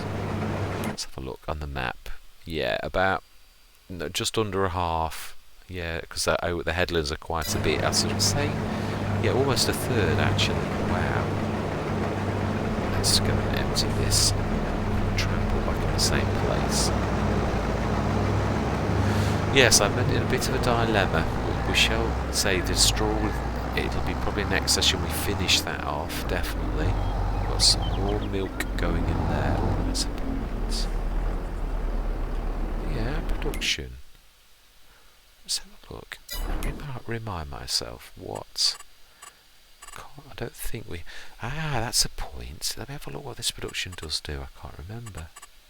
Let's have a look on the map. Yeah, about no, just under a half. Yeah, because the headlands are quite a bit. I should say. Yeah, almost a third actually. Wow. Let's go and empty this. Trample back in the same place. Yes, I'm in a bit of a dilemma. We shall say the straw. It'll be probably next session we finish that off. Definitely. Got some more milk going in there. Oh, that's a point. Yeah, production. Let's have a look. Remind myself what. I don't think we. Ah, that's a point. Let me have a look what this production does do. I can't remember.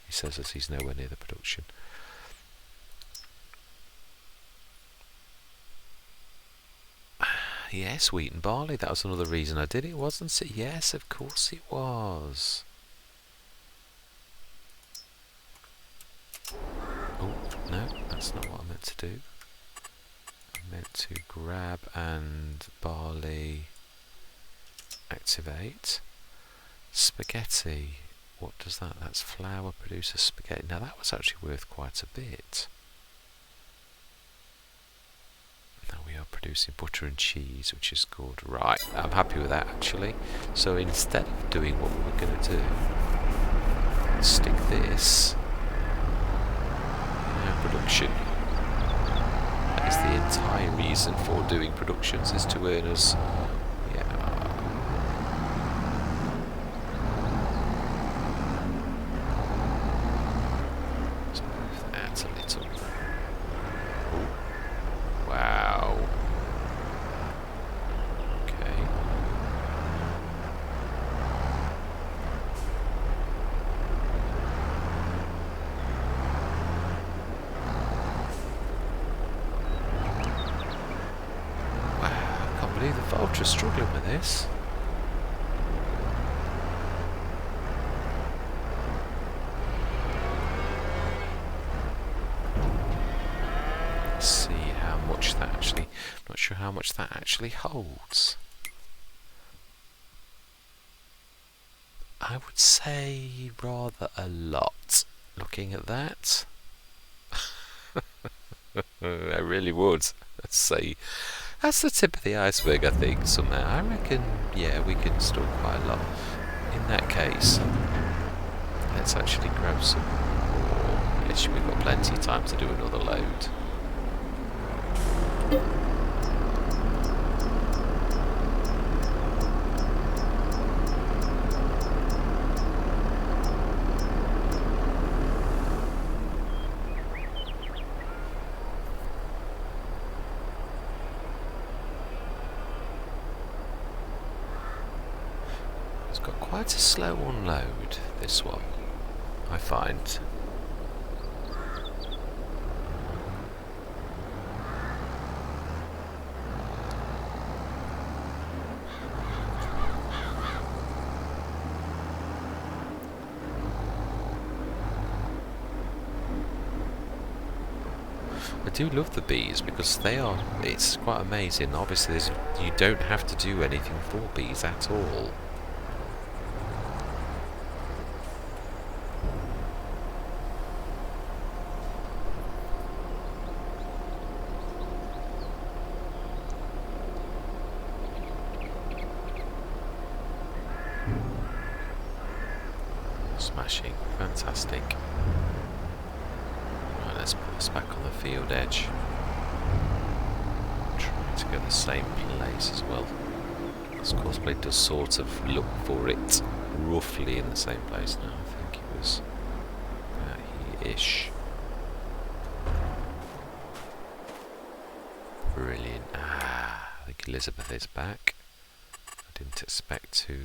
He says that he's nowhere near the production. Yes, wheat and barley. That was another reason I did it, wasn't it? Yes, of course it was. Oh, no, that's not what I meant to do. I meant to grab and barley activate. Spaghetti. What does that? That's flour produces spaghetti. Now that was actually worth quite a bit. Now we are producing butter and cheese, which is good. Right, I'm happy with that actually. So instead of doing what we were going to do, stick this in our production. That is the entire reason for doing productions, is to earn us. Let's move that a little. Ooh. Wow. Okay. Wow, I can't believe the vulture's struggling with this. Not sure how much that actually holds. I would say rather a lot, looking at that. I really would. Let's say that's the tip of the iceberg, I think, somehow. I reckon, yeah, we can store quite a lot. In that case, let's actually grab some more. Yes, we've got plenty of time to do another load. It's got quite a slow unload, this one, I find. I do love the bees because it's quite amazing. Obviously you don't have to do anything for bees at all. Smashing, fantastic. Right, let's put this back on the field edge. Try to go the same place as well. This Courseplay does sort of look for it roughly in the same place now. I think it was about here-ish. Brilliant. I think Elizabeth is back. I didn't expect to...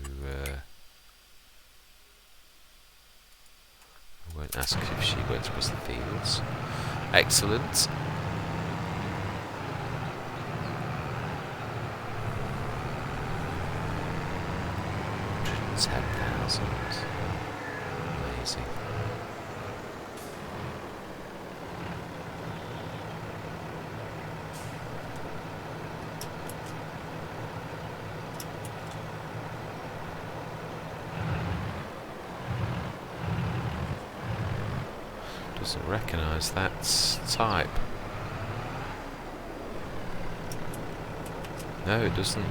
I won't ask if she went across the fields. Excellent. 10,000. Amazing. Doesn't recognise that type. No, it doesn't.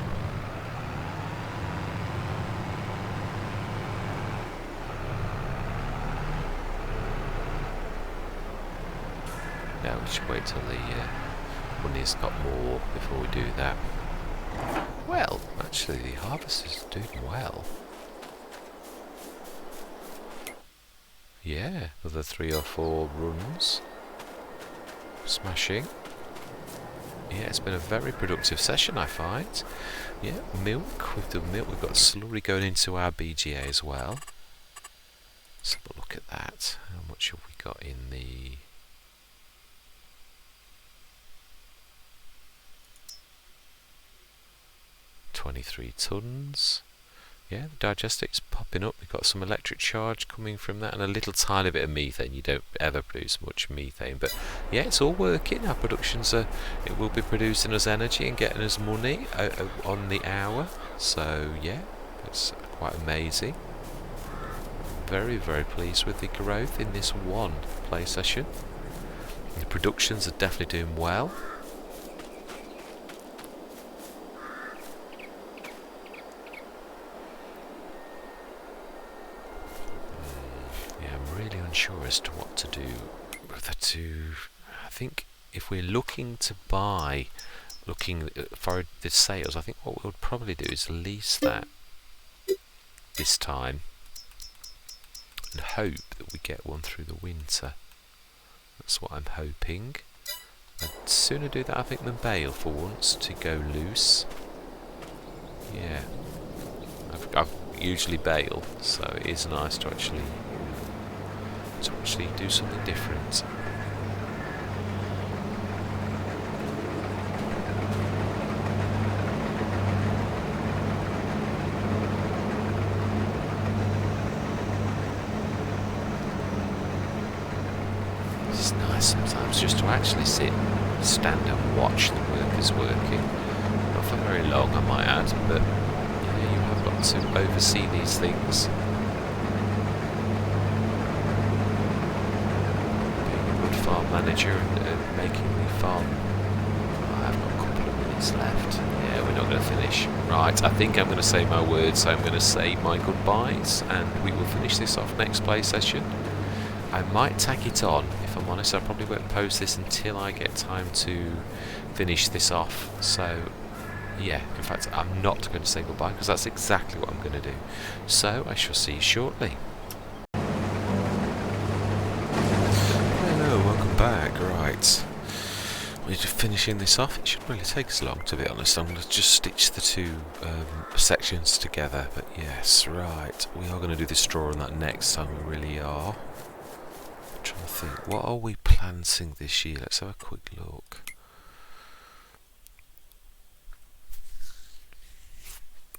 No, we should wait till the money's got more before we do that. Well, actually the harvest is doing well. Yeah, another 3 or 4 runs. Smashing. Yeah, it's been a very productive session, I find. Yeah, milk. We've done milk. We've got slurry going into our BGA as well. Let's have a look look at that. How much have we got in the... $23 tons. Yeah, the digestic's popping up. We've got some electric charge coming from that and a little tiny bit of methane. You don't ever produce much methane, but yeah, it's all working. Our productions are, it will be producing us energy and getting us money on the hour. So yeah, it's quite amazing. Very, very pleased with the growth in this one play session. The productions are definitely doing well. Really unsure as to what to do. Whether to, I think if we're looking to buy, looking for the sales, I think what we'll probably do is lease that this time and hope that we get one through the winter. That's what I'm hoping. I'd sooner do that, I think, than bale for once, to go loose. Yeah, I've usually bale, so it is nice to actually do something different. It's nice sometimes just to actually sit, stand and watch the workers working. Not for very long, I might add, but yeah, you have got to oversee these things. Manager and making the farm. I've got a couple of minutes left. Yeah, we're not going to finish. Right, I think I'm going to say my words, so I'm going to say my goodbyes, and we will finish this off next play session. I might tack it on, if I'm honest. I probably won't post this until I get time to finish this off. So, yeah, in fact, I'm not going to say goodbye, because that's exactly what I'm going to do. So, I shall see you shortly. Back, right. We're just finishing this off. It shouldn't really take us long, to be honest. I'm going to just stitch the two sections together. But yes, right. We are going to do the straw on that next time. We really are. I'm trying to think. What are we planting this year? Let's have a quick look.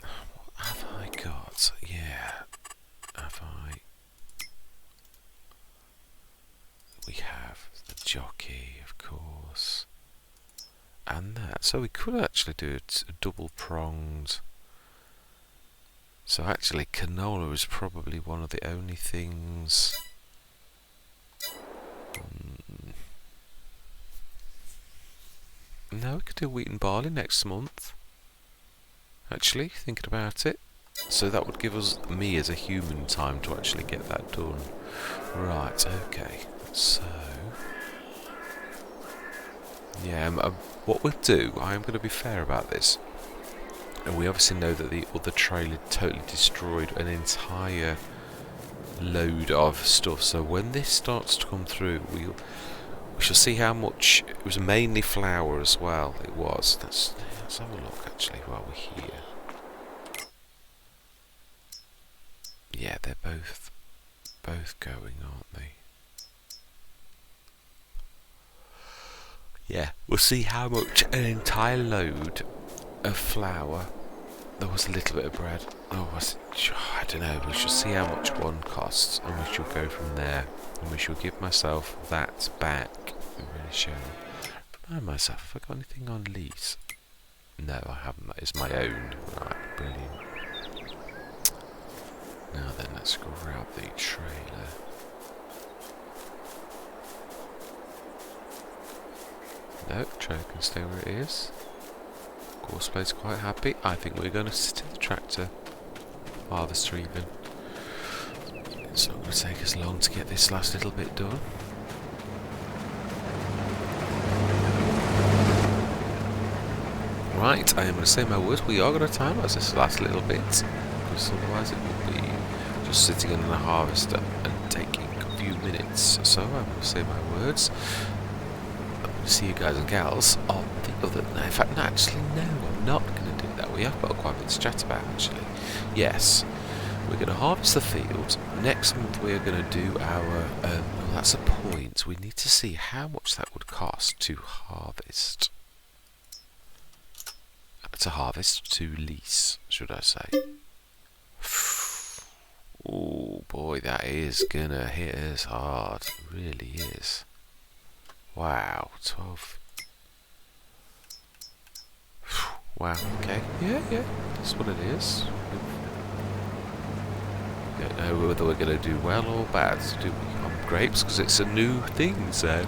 What have I got? Yeah. Have I? We have the jockey, of course, and that. So we could actually do a double pronged. So actually, canola is probably one of the only things. No, we could do wheat and barley next month. Actually, thinking about it. So that would give us, me as a human, time to actually get that done. Right, okay. So, yeah, what we'll do, I am going to be fair about this. And we obviously know that the other trailer totally destroyed an entire load of stuff. So when this starts to come through, we shall see how much. It was mainly flour as well. It was. Let's have a look actually while we're here. Yeah, they're both going, aren't they? Yeah, we'll see how much an entire load of flour. There was a little bit of bread. Oh, was it? I don't know. We shall see how much one costs, and we shall go from there. And we shall give myself that back. We really shall. Remind myself, have I got anything on lease? No, I haven't. That is my own. Right, brilliant. Now then, let's grab the trailer. No, trailer can stay where it is. Courseplay's quite happy. I think we're going to sit in the tractor. Harvester even. It's not going to take us long to get this last little bit done. Right, I am going to say my words. We are going to time us this last little bit, because otherwise it will be just sitting in the harvester and taking a few minutes. So I'm going to say my words. See you guys and gals on the other. No, in fact, no, actually, no, I'm not going to do that. We have got quite a bit to chat about, actually. Yes, We're going to harvest the field. Next month we're going to do our... well, that's a point. We need to see how much that would cost to harvest. To lease, should I say. Oh boy, that is going to hit us hard. It really is. Wow, 12... Wow, okay. Yeah, that's what it is. We don't know whether we're going to do well or bad on grapes, because it's a new thing, so...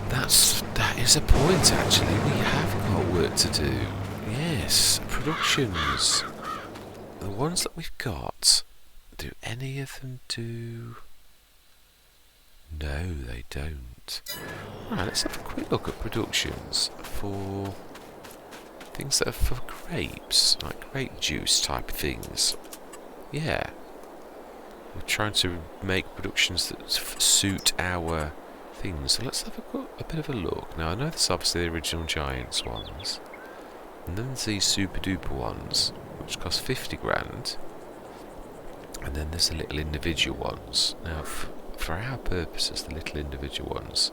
That is a point, actually. We have got work to do. Yes, productions. The ones that we've got, do any of them do... No, they don't. Right, let's have a quick look at productions for things that are for grapes, like grape juice type of things. Yeah. We're trying to make productions that suit our things. So let's have a bit of a look. Now, I know there's obviously the original Giants ones. And then there's these super duper ones, which cost 50 grand. And then there's the little individual ones. Now, for our purposes, the little individual ones.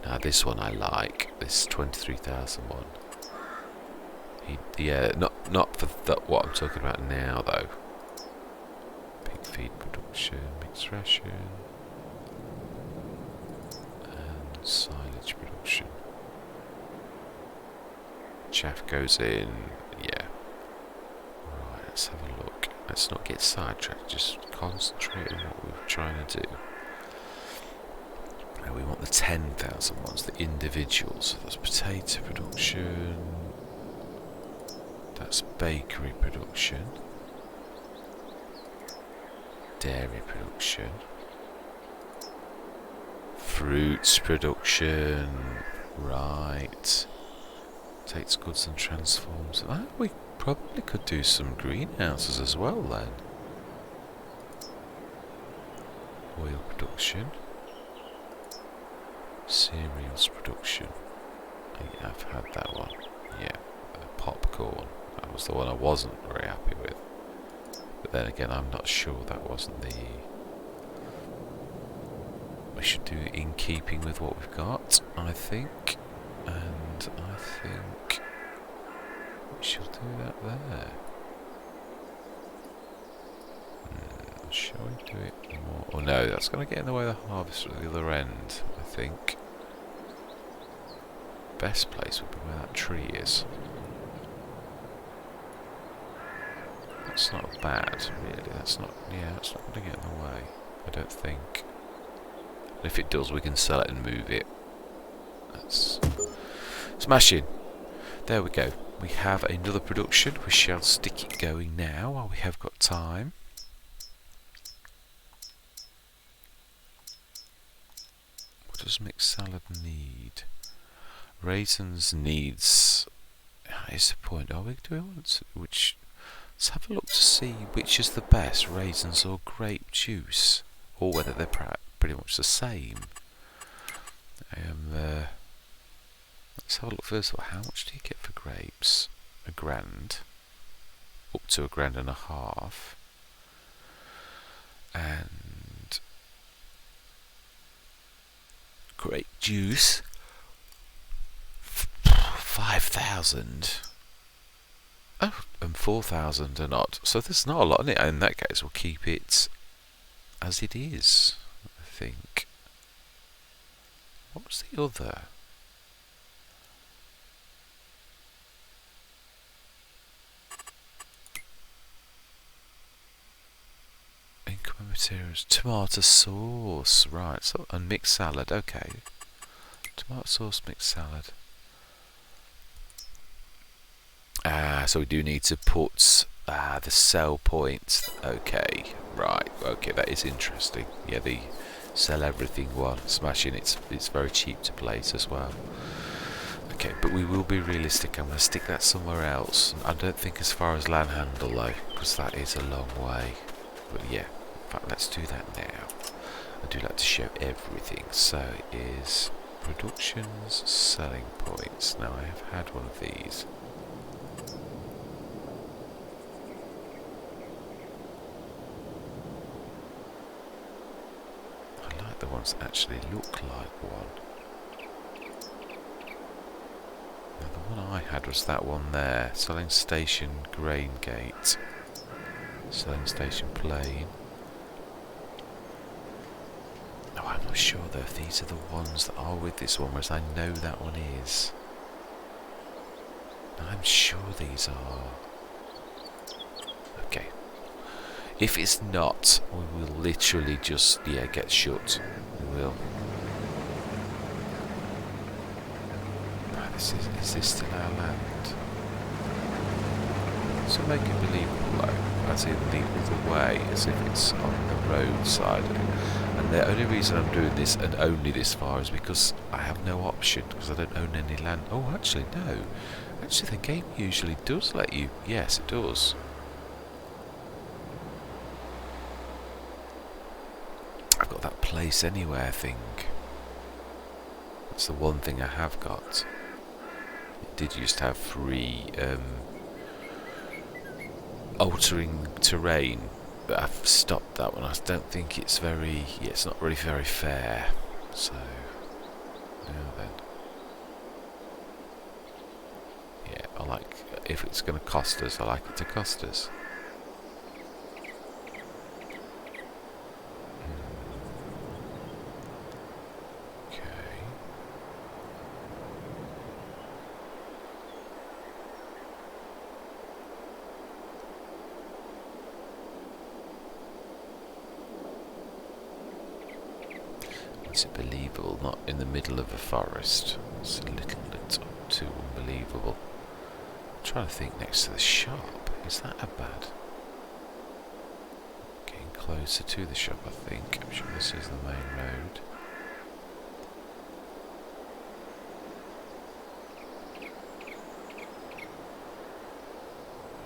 Now, this one I like. This 23,000 one. Yeah, not for what I'm talking about now, though. Pig feed production, mixed ration, and silage production. Chaff goes in. Yeah. Right, let's have a look. Let's not get sidetracked. Just concentrate on what we're trying to do. Now we want the 10,000 ones, the individuals. So that's potato production. That's bakery production. Dairy production. Fruits production. Right. Takes goods and transforms. We probably could do some greenhouses as well then. Oil production. Cereals production. Yeah, I've had that one. Yeah. Popcorn. That was the one I wasn't very happy with. But then again, I'm not sure that wasn't the... We should do it in keeping with what we've got, I think. And I think we shall do that there. Shall we do it more? Oh no, that's going to get in the way of the harvest at the other end, I think. Best place would be where that tree is. That's not bad, really. That's not going to get in the way, I don't think. And if it does, we can sell it and move it. That's smashing. There we go. We have another production. We shall stick it going now while we have got time. What does mixed salad need? Raisins needs... Is the point? Do we want to, which... Let's have a look to see which is the best, raisins or grape juice, or whether they're pretty much the same. Let's have a look first of all. How much do you get for grapes? £1,000, up to £1,500, and grape juice 5,000. Oh, and 4,000 and odd. So there's not a lot in it. In that case, we'll keep it as it is, I think. What was the other? Income materials. Tomato sauce. Right. So, and mixed salad. Okay. Tomato sauce, mixed salad. So we do need to put the sell point. Okay, right. Okay, that is interesting. Yeah, the sell everything one, smashing. It's very cheap to place as well. Okay, but we will be realistic. I'm going to stick that somewhere else. I don't think as far as land handle though, because that is a long way. But yeah, in fact, let's do that now. I do like to show everything. So it is productions, selling points. Now I have had one of these. does actually look like one. Now, the one I had was that one there. Selling station grain gate. Selling station plain. No, I'm not sure though if these are the ones that are with this one, whereas I know that one is. I'm sure these are. Okay. If it's not, we will literally just, get shut. We will. Right, is this still our land? So make it believable though, as in the other way, as if it's on the roadside. And the only reason I'm doing this, and only this far, is because I have no option, because I don't own any land. Oh, actually, no. Actually, the game usually does let you. Yes, it does. I've got that place anyway, I think. That's the one thing I have got. It did used to have free altering terrain, but I've stopped that one. I don't think it's very... it's not really very fair. So, now then. Yeah, I like... if it's going to cost us, I like it to cost us. Is it believable? Not in the middle of a forest. It's a little bit too unbelievable. I'm trying to think next to the shop. Is that a bad? Getting closer to the shop, I think. I'm sure this is the main road.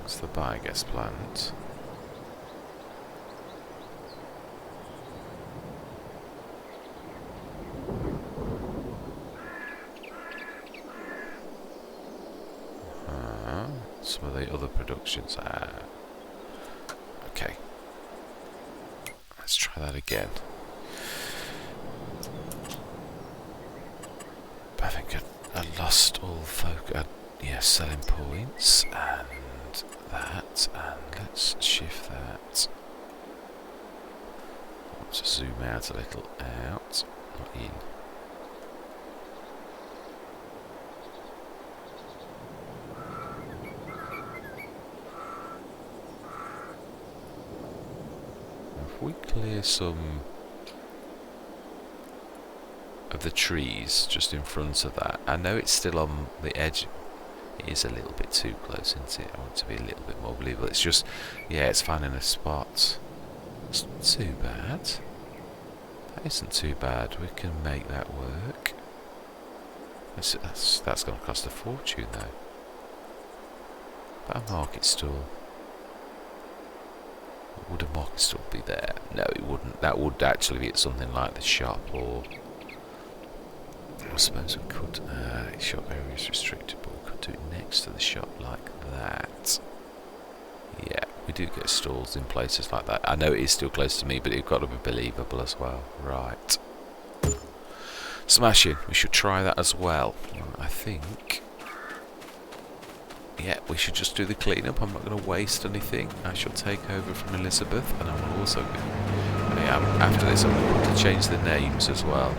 That's the biogas plant. Some of the other productions are... okay. Let's try that again. I think I lost all focus. Selling points and that, and let's shift that. I want to zoom out a little. Out, not in. If we clear some of the trees just in front of that, I know it's still on the edge. It is a little bit too close, isn't it? I want to be a little bit more believable. It's just, it's finding a spot. It's not too bad. That isn't too bad. We can make that work. That's going to cost a fortune though. But a market stall. Would a market stall be there? No, it wouldn't. That would actually be at something like the shop, or I suppose we could. Shop area is restricted, but we could do it next to the shop like that. Yeah, we do get stalls in places like that. I know it is still close to me, but it's got to be believable as well. Right. Smashing. We should try that as well. I think. Yeah, we should just do the cleanup. I'm not going to waste anything. I shall take over from Elizabeth, and I will also. After this, I'm going to change the names as well.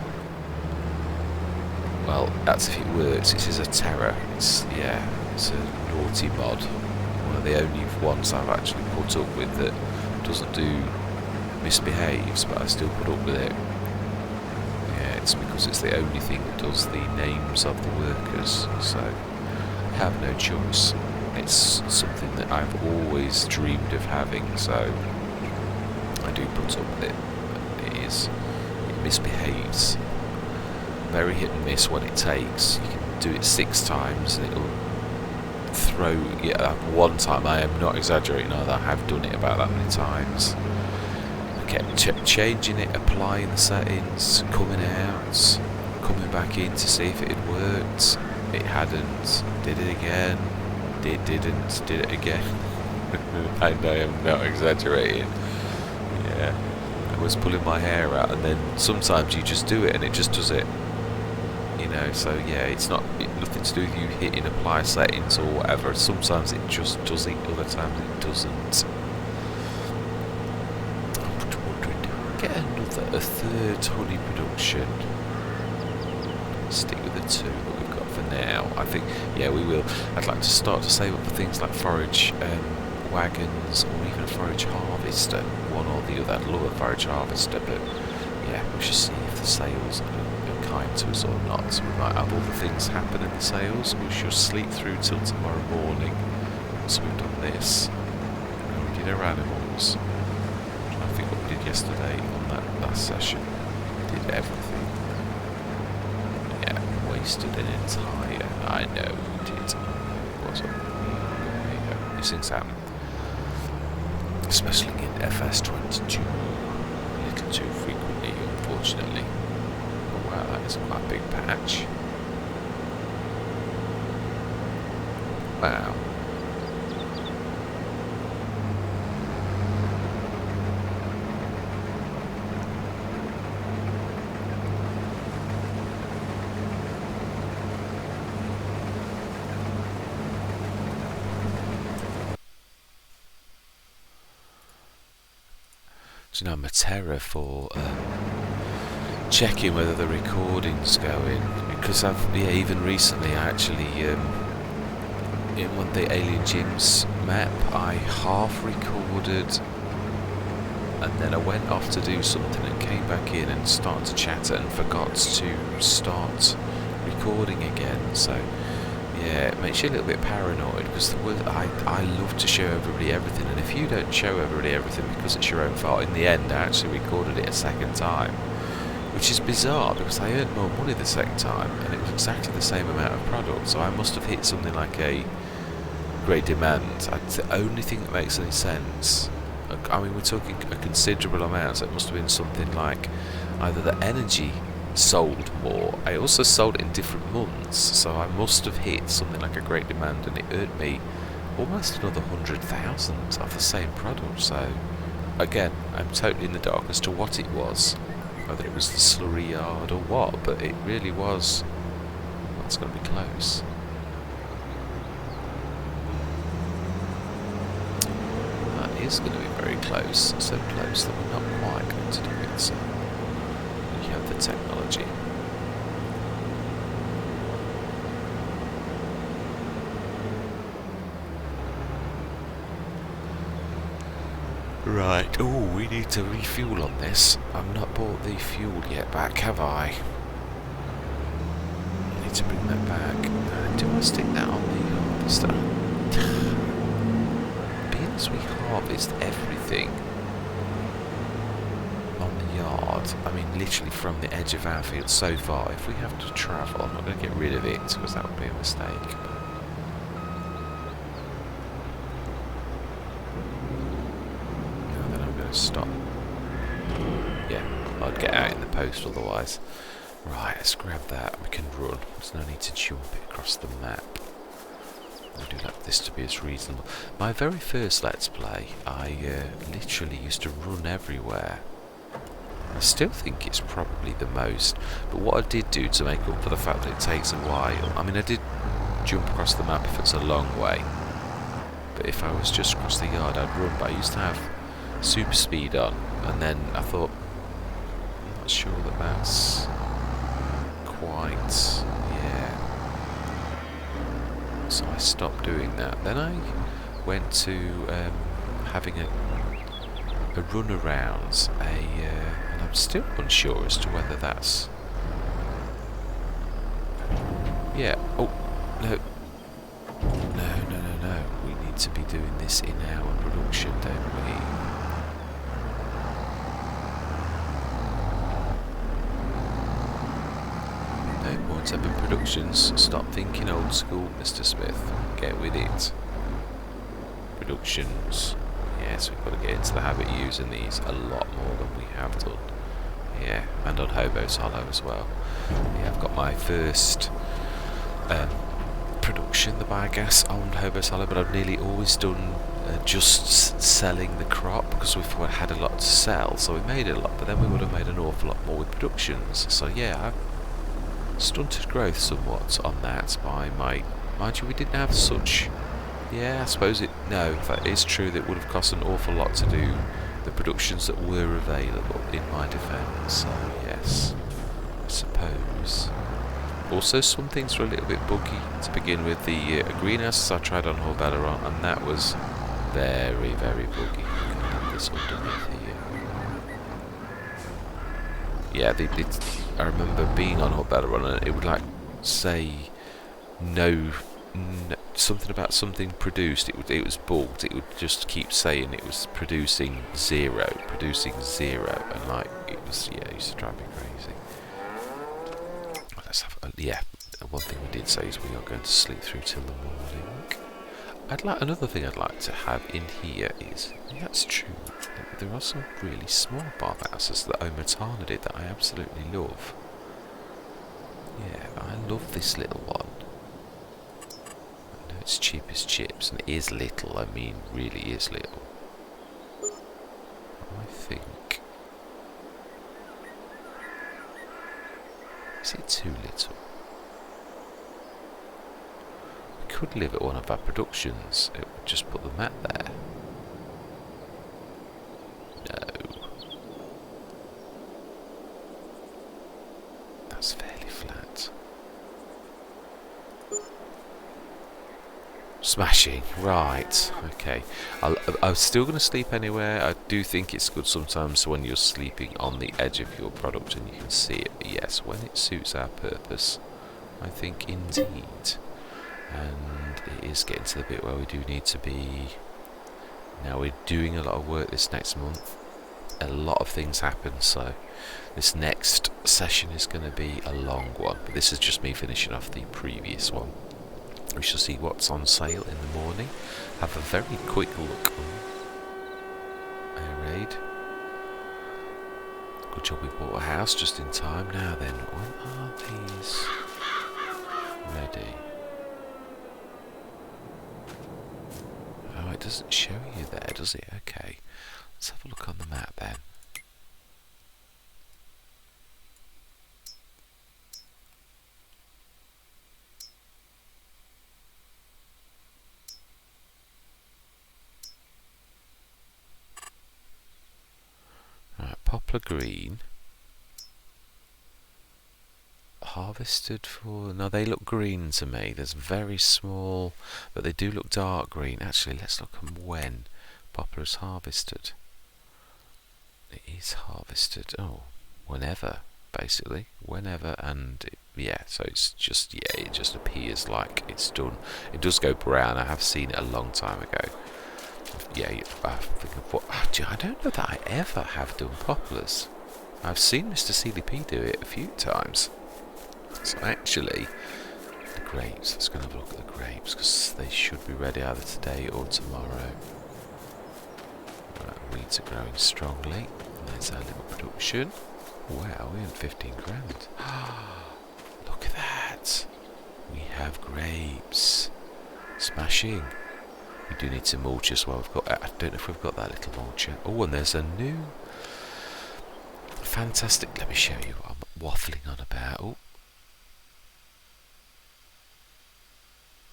Well, that's if it works. This is a terror. It's a naughty mod. One of the only ones I've actually put up with that doesn't do misbehaves, but I still put up with it. Yeah, it's because it's the only thing that does the names of the workers, so I have no choice. It's something that I've always dreamed of having, so I do put up with it. It misbehaves. Very hit and miss when it takes. You can do it 6 times and it'll throw. One time, I am not exaggerating either, I have done it about that many times. I kept changing it, applying the settings, coming out, coming back in to see if it had worked. It hadn't. Did it again. It didn't. Did it again. I know I'm not exaggerating. Yeah. was pulling my hair out, and then sometimes you just do it and it just does it. You know, so yeah, it's nothing to do with you hitting apply settings or whatever. Sometimes it just does it, other times it doesn't. I'm wondering, do we get a third honey production? Stick with the 2 that we've got for now. I think, yeah, we will. I'd like to start to save up for things like forage wagons, or even a forage harvester, one or the other. I'd love a forage harvester, but yeah, we should see if the sales are kind to us or not. So we might have all the things happen in the sales. We shall sleep through till tomorrow morning once we've done this. And we did our animals. I think what we did yesterday on that last session. We did everything. Yeah, wasted an entire. I know we did. What's up? There you go. These things happen. Especially in FS22. A little too frequently, unfortunately. Oh wow, that is quite a big patch. Wow. So now Matera for checking whether the recording's going, because even recently I actually in one of the Alien Gyms map I half recorded, and then I went off to do something and came back in and started to chatter and forgot to start recording again. So yeah, it makes you a little bit paranoid, because I love to show everybody everything, and if you don't show everybody everything because it's your own fault, in the end I actually recorded it a second time, which is bizarre because I earned more money the second time and it was exactly the same amount of product, so I must have hit something like a great demand. It's the only thing that makes any sense. I mean, we're talking a considerable amount, so it must have been something like either the energy sold more. I also sold it in different months, so I must have hit something like a great demand, and it earned me almost another 100,000 of the same product. So again, I'm totally in the dark as to what it was, whether it was the slurry yard or what, but it really was. That's going to be close. That is going to be very close, so close that we're not quite going to do it. So we have the technology. Right, oh, we need to refuel on this. I've not bought the fuel yet back, have I? I need to bring that back. Do I stick that on the harvester? Being as we harvest everything on the yard, I mean literally from the edge of our field so far, if we have to travel, I'm not going to get rid of it because that would be a mistake. Stop. Yeah, I'd get out in the post otherwise. Right, let's grab that. We can run. There's no need to jump it across the map. I do like this to be as reasonable. My very first Let's Play, I literally used to run everywhere. I still think it's probably the most, but what I did do to make up for the fact that it takes a while, I mean I did jump across the map if it's a long way, but if I was just across the yard I'd run, but I used to have super speed on, and then I thought, I'm not sure that that's quite, yeah, so I stopped doing that. Then I went to having a run around and I'm still unsure as to whether that's, yeah, oh, no, we need to be doing this in our production, don't we? Up in productions, stop thinking old school, Mr. Smith. Get with it. Productions. Yes, we've got to get into the habit of using these a lot more than we have done. Yeah, and on Hobo's Hollow as well. Yeah, I've got my first production, the biogas on Hobo's Hollow, but I've nearly always done just selling the crop, because we've had a lot to sell, so we made a lot, but then we would have made an awful lot more with productions. So yeah, I've stunted growth somewhat on that by mind you, we didn't have such. Yeah, I suppose no, that is true, that it would have cost an awful lot to do the productions that were available, in my defence. So yes, I suppose. Also, some things were a little bit buggy to begin with. The greenhouses I tried on Horbelleron, and that was very, very buggy. I'm going to have this underneath here. Yeah, I remember being on Horbelleron, and it would like say something about something produced. It was bugged. It would just keep saying it was producing zero, and like it used to drive me crazy. Let's have one thing we did say is we are going to sleep through till the morning. Another thing I'd like to have in here is, that's true, there are some really small bathhouses that MartinN did that I absolutely love. Yeah, I love this little one. I know it's cheap as chips, and it is little, I mean really is little. I think... Is it too little? We could live at one of our productions. It would just put the mat there. No. That's fairly flat. Smashing. Right. Okay. I'm still going to sleep anywhere. I do think it's good sometimes when you're sleeping on the edge of your product and you can see it. But yes, when it suits our purpose, I think indeed. And it is getting to the bit where we do need to be. Now we're doing a lot of work this next month. A lot of things happen, so this next session is going to be a long one. But this is just me finishing off the previous one. We shall see what's on sale in the morning. Have a very quick look. Air raid. Good job we bought a house just in time. Now then, when are these ready? Oh, it doesn't show you there, does it? Okay. Let's have a look on the map then. Right, Poplar green. Harvested for... No, they look green to me. There's very small, but they do look dark green. Actually, let's look at when Poplar is harvested. It is harvested, whenever, basically. Whenever, and so it's just, it just appears like it's done. It does go brown. I have seen it a long time ago. Yeah, I think of what... I don't know that I ever have done poplars. I've seen Mr. CDP do it a few times. So actually, the grapes, let's go and have a look at the grapes, because they should be ready either today or tomorrow. Right, weeds are growing strongly. There's our little production. Wow, we had 15 grand. Look at that. We have grapes. Smashing. We do need some mulch as well. I don't know if we've got that little mulcher. Oh, and there's a new... Fantastic. Let me show you what I'm waffling on about. Oh.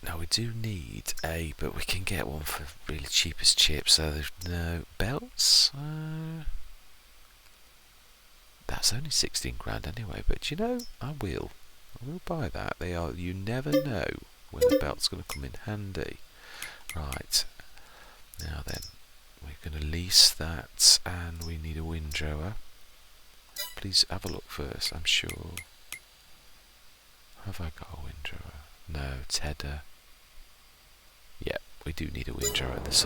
Now we do need but we can get one for really cheap as chips. So there's no belts. That's only 16 grand anyway. But you know, I will buy that. You never know when the belt's going to come in handy. Right. Now then, we're going to lease that, and we need a windrower. Please have a look first. I'm sure. Have I got a windrower? No, Tedder. Yeah, we do need a windrower. There's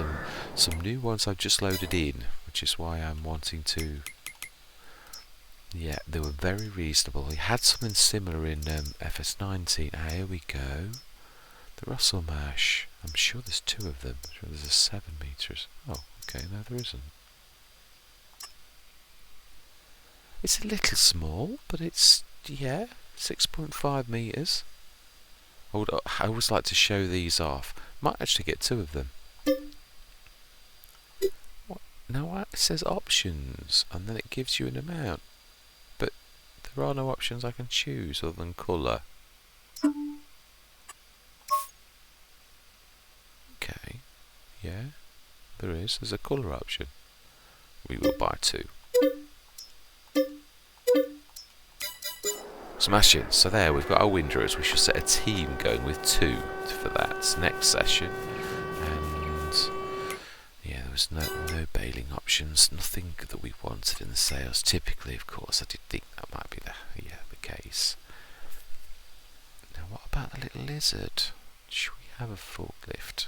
some new ones I've just loaded in, which is why I'm wanting to... Yeah, they were very reasonable. We had something similar in FS19. Here we go. The Russell Mash. I'm sure there's two of them. I'm sure there's a 7 meters. Oh, okay, no there isn't. It's a little small, but it's, 6.5 meters. I always like to show these off. Might actually get two of them. Now it says options, and then it gives you an amount. But there are no options I can choose other than colour. Okay, yeah, there is. There's a colour option. We will buy 2. Smashing. So there, we've got our windrows. We should set a team going with 2 for that next session. And yeah, there was no baling options, nothing that we wanted in the sales. Typically, of course, I did think that might be the case. Now, what about the little lizard? Should we have a forklift?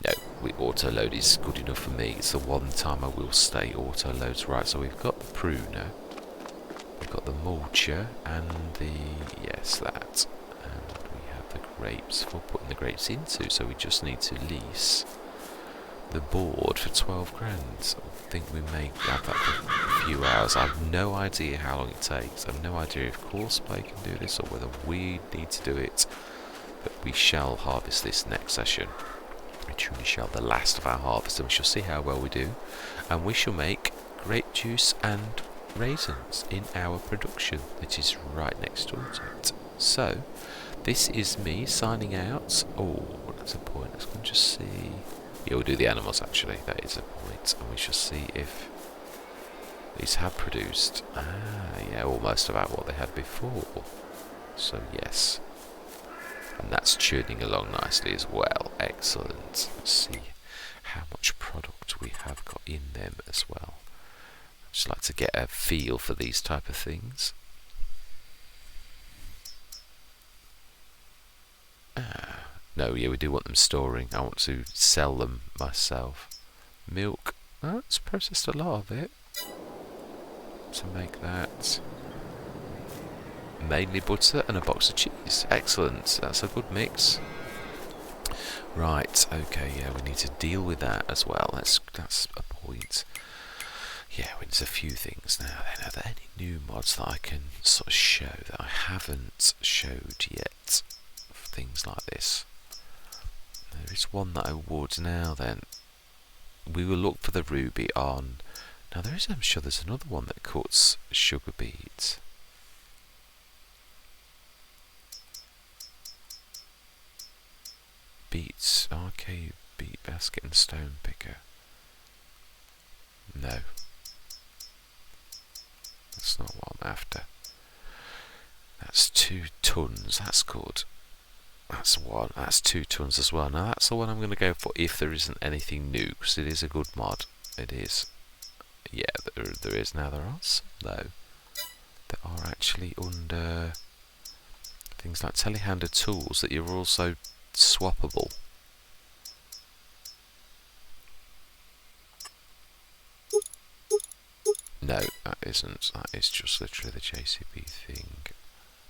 No, auto load is good enough for me. It's the one time I will stay auto loads. Right, so we've got the pruner. We've got the mulcher and that. And we have the grapes for putting the grapes into, so we just need to lease the board for 12 grand. I think we may have that for a few hours. I have no idea how long it takes. I have no idea if Courseplay can do this or whether we need to do it. But we shall harvest this next session. We truly shall, the last of our harvest, and we shall see how well we do. And we shall make grape juice and raisins in our production that is right next door to it. So this is me signing out. Oh, that's a point. Let's go and just see. Yeah, we'll do the animals actually. That is a point, and we shall see if these have produced. Yeah, almost about what they had before. So yes, and that's tuning along nicely as well. Excellent. Let's see how much product we have got in them as well. Just like to get a feel for these type of things. No, yeah, we do want them storing. I want to sell them myself. Milk. Oh, it's processed a lot of it to make that. Mainly butter and a box of cheese. Excellent. That's a good mix. Right. Okay. Yeah, we need to deal with that as well. That's a point. Yeah, there's a few things now. Then, are there any new mods that I can sort of show that I haven't showed yet? Things like this. There is one that I would now. Then we will look for the ruby on. Now there is. I'm sure there's another one that cuts sugar beets. Beets. Okay, beet basket and stone picker. No. That's not what I'm after. That's 2 tons. That's good. That's 1. That's 2 tons as well. Now that's the one I'm going to go for if there isn't anything new, because it is a good mod. It is. Yeah, there is. Now there are some though that are actually under things like telehandler tools that you're also swappable. No, that isn't. That is just literally the JCB thing.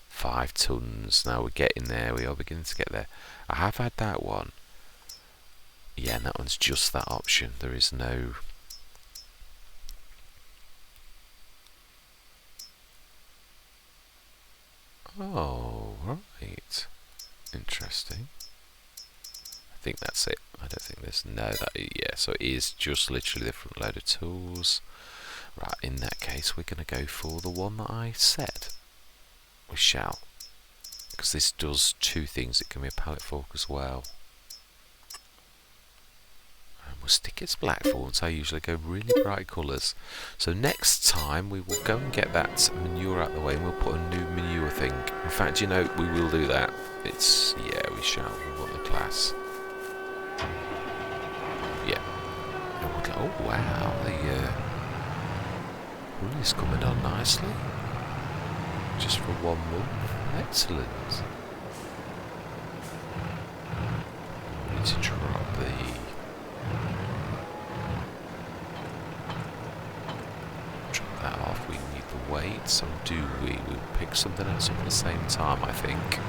5 tons. Now we're getting there. We are beginning to get there. I have had that one. Yeah, and that one's just that option. There is no. Oh, right. Interesting. I think that's it. I don't think there's yeah, so it is just literally the front load of tools. Right, in that case we're going to go for the one that I said. We shall. Because this does 2 things. It can be a pallet fork as well. And we'll stick its black for once. I usually go really bright colours. So next time we will go and get that manure out of the way and we'll put a new manure thing. In fact, you know, we will do that. It's, yeah, we shall. We want the class. Yeah. Oh wow, the run is coming on nicely. Just for 1 month. Excellent. We need to drop that off. We need the weight. So we'll pick something else up at the same time, I think.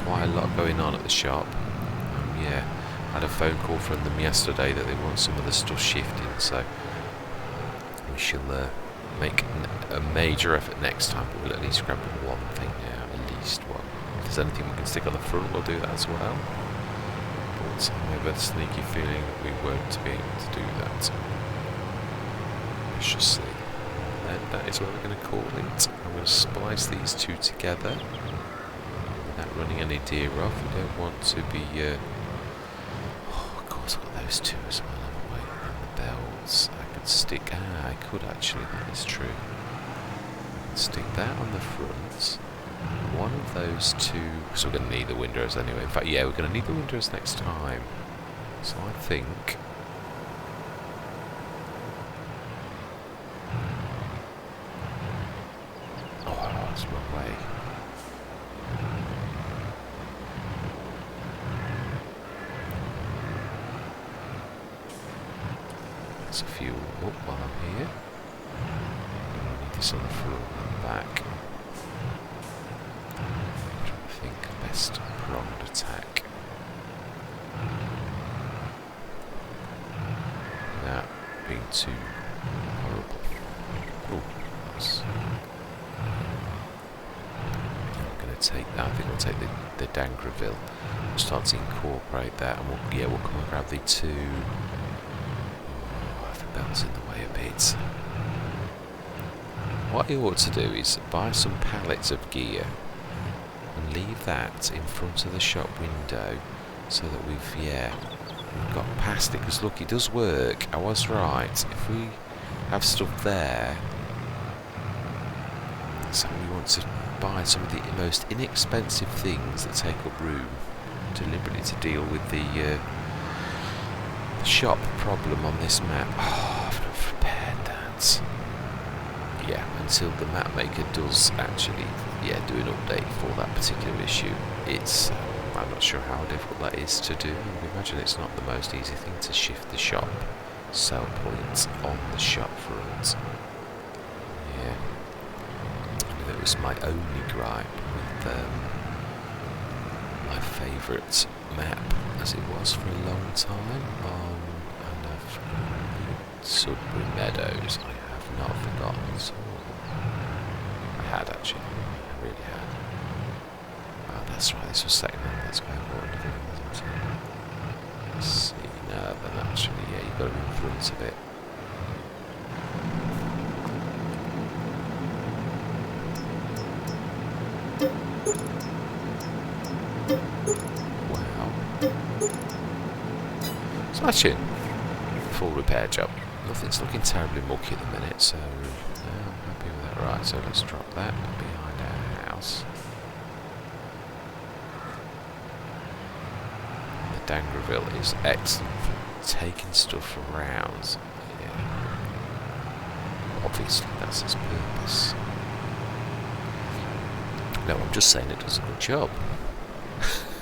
Quite a lot going on at the shop. Yeah. I had a phone call from them yesterday that they want some of the stuff shifting, so we shall make a major effort next time, but we'll at least grab one thing now, at least one. If there's anything we can stick on the front, we'll do that as well. But but I have a sneaky feeling that we won't be able to do that. We shall see. And that is what we're going to call it. I'm going to splice these two together without running any deer off. We don't want to be... Oh, of course I've got those two as well, haven't we? And the bells. I could stick... I could actually, that is true. I could stick that on the front. One of those two... So we're going to need the windrows anyway. In fact, yeah, we're going to need the windrows next time. So I think... Oh, that's the wrong way. There's a few up while I'm here. I need this on the front and back. I'm trying to think best pronged attack. Without being too horrible. Oh, that's... I'm going to take that. I think we'll take the Dangreville. We'll start to incorporate that, and we'll come and grab the two. Bells in the way a bit. What I ought to do is buy some pallets of gear and leave that in front of the shop window so that we've got past it, because look, it does work. I was right. If we have stuff there, so we want to buy some of the most inexpensive things that take up room deliberately to deal with the shop problem on this map. Oh, I've not prepared that. Yeah, until the map maker does actually, do an update for that particular issue. It's, I'm not sure how difficult that is to do. I would imagine it's not the most easy thing to shift the shop sell points on the shop front. Yeah, that was my only gripe with my favourite map, as it was for a long time, on Sudbury Meadows. I have not forgotten at all. I had actually, I really had. Oh, that's right, this was second hand, that's quite important, I think, wasn't it? Let's see, no, then actually, you've got to be in front of it. Smashing! Full repair job. Nothing's looking terribly mucky at the minute, so I'm happy with that. Right, so let's drop that behind our house. The Dangreville is excellent for taking stuff around. Yeah. Obviously, that's its purpose. No, I'm just saying it does a good job.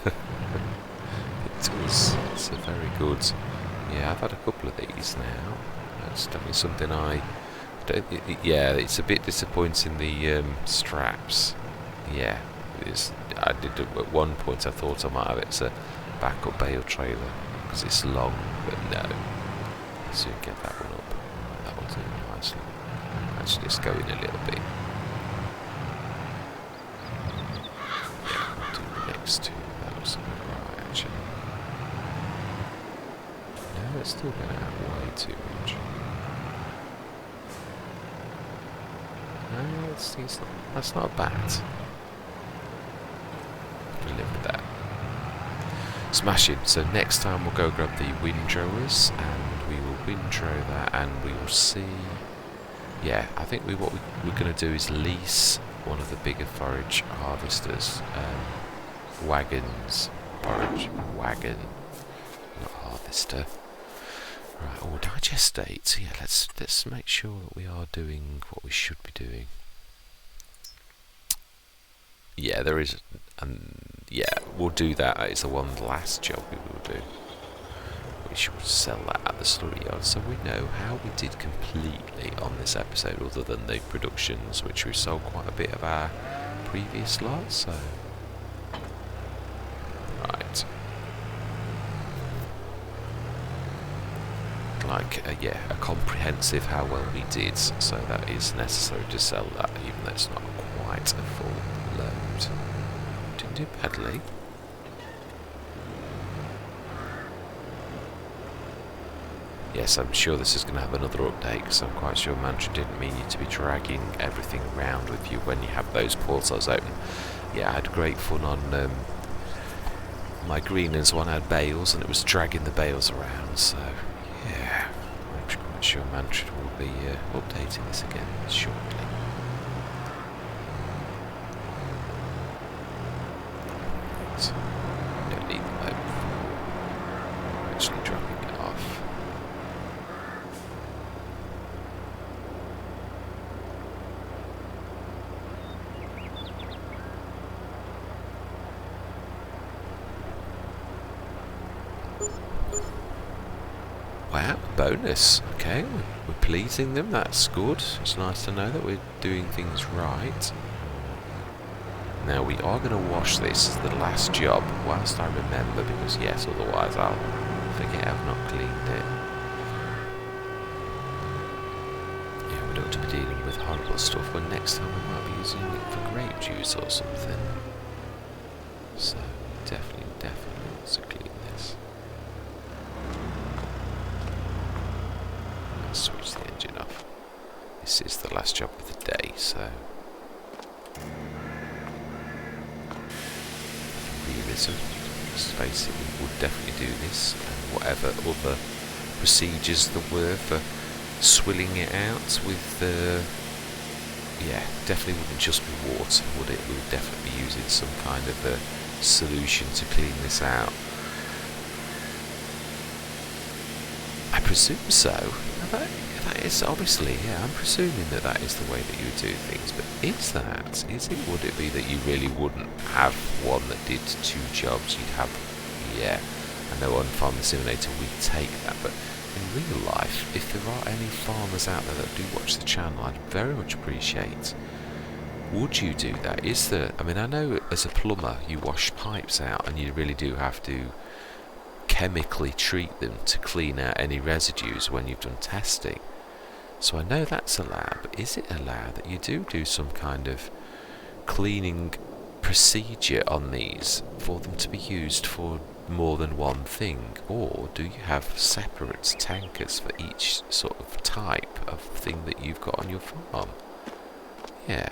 It does. It's a very good... Yeah, I've had a couple of these now. That's definitely something I don't... it's a bit disappointing, the straps. Yeah, it is. I did at one point, I thought I might have it as a backup bale trailer because it's long, but no. So you get that one up. That will do nicely. Actually, it's going a little bit. Yeah, I'll do the next two. That looks right, actually. No, it's still going to have way too much. No, that's not bad. We'll live with that. Smashing. So next time we'll go grab the windrowers and we will windrow that, and we will see. Yeah, I think what we're going to do is lease one of the bigger forage harvesters, wagons, forage wagon, not harvester. Right, or digestate. So yeah, let's make sure that we are doing what we should be doing. Yeah, there is, and yeah, we'll do that. It's the one last job we will do. We should sell that at the slurry yard, so we know how we did completely on this episode, other than the productions, which we sold quite a bit of our previous lot. So, right. Like, a comprehensive how well we did, so that is necessary to sell that, even though it's not quite a full load. Didn't do badly. Yes, I'm sure this is going to have another update, because I'm quite sure Mantra didn't mean you to be dragging everything around with you when you have those portals open. Yeah, I had great fun on my greenlands one. I had bales, and it was dragging the bales around, so yeah, I'm quite sure Mantra will be updating this again shortly. So, don't need them open for actually dropping it off. Wow, bonus. Okay, we're pleasing them, that's good. It's nice to know that we're doing things right. Now we are going to wash this as the last job, whilst I remember, because yes, otherwise I'll forget I've not cleaned it. Yeah, we don't want to be dealing with horrible stuff when next time we might be using it for grape juice or something. So, definitely want to clean this. Let's switch the engine off. This is the last job of the day, so realism. Let's face it, we would definitely do this, and whatever other procedures there were for swilling it out with yeah, definitely wouldn't just be water, would it? We would definitely be using some kind of a solution to clean this out. I presume so. That is obviously, yeah, I'm presuming that is the way that you would do things, but would it be that you really wouldn't have one that did two jobs? You'd have, yeah, I know on Farming Simulator we take that, but in real life, if there are any farmers out there that do watch the channel, I'd very much appreciate, would you do that? Is there, I mean, I know as a plumber you wash pipes out and you really do have to chemically treat them to clean out any residues when you've done testing. So I know that's allowed, but is it allowed that you do some kind of cleaning procedure on these for them to be used for more than one thing? Or do you have separate tankers for each sort of type of thing that you've got on your farm? Yeah,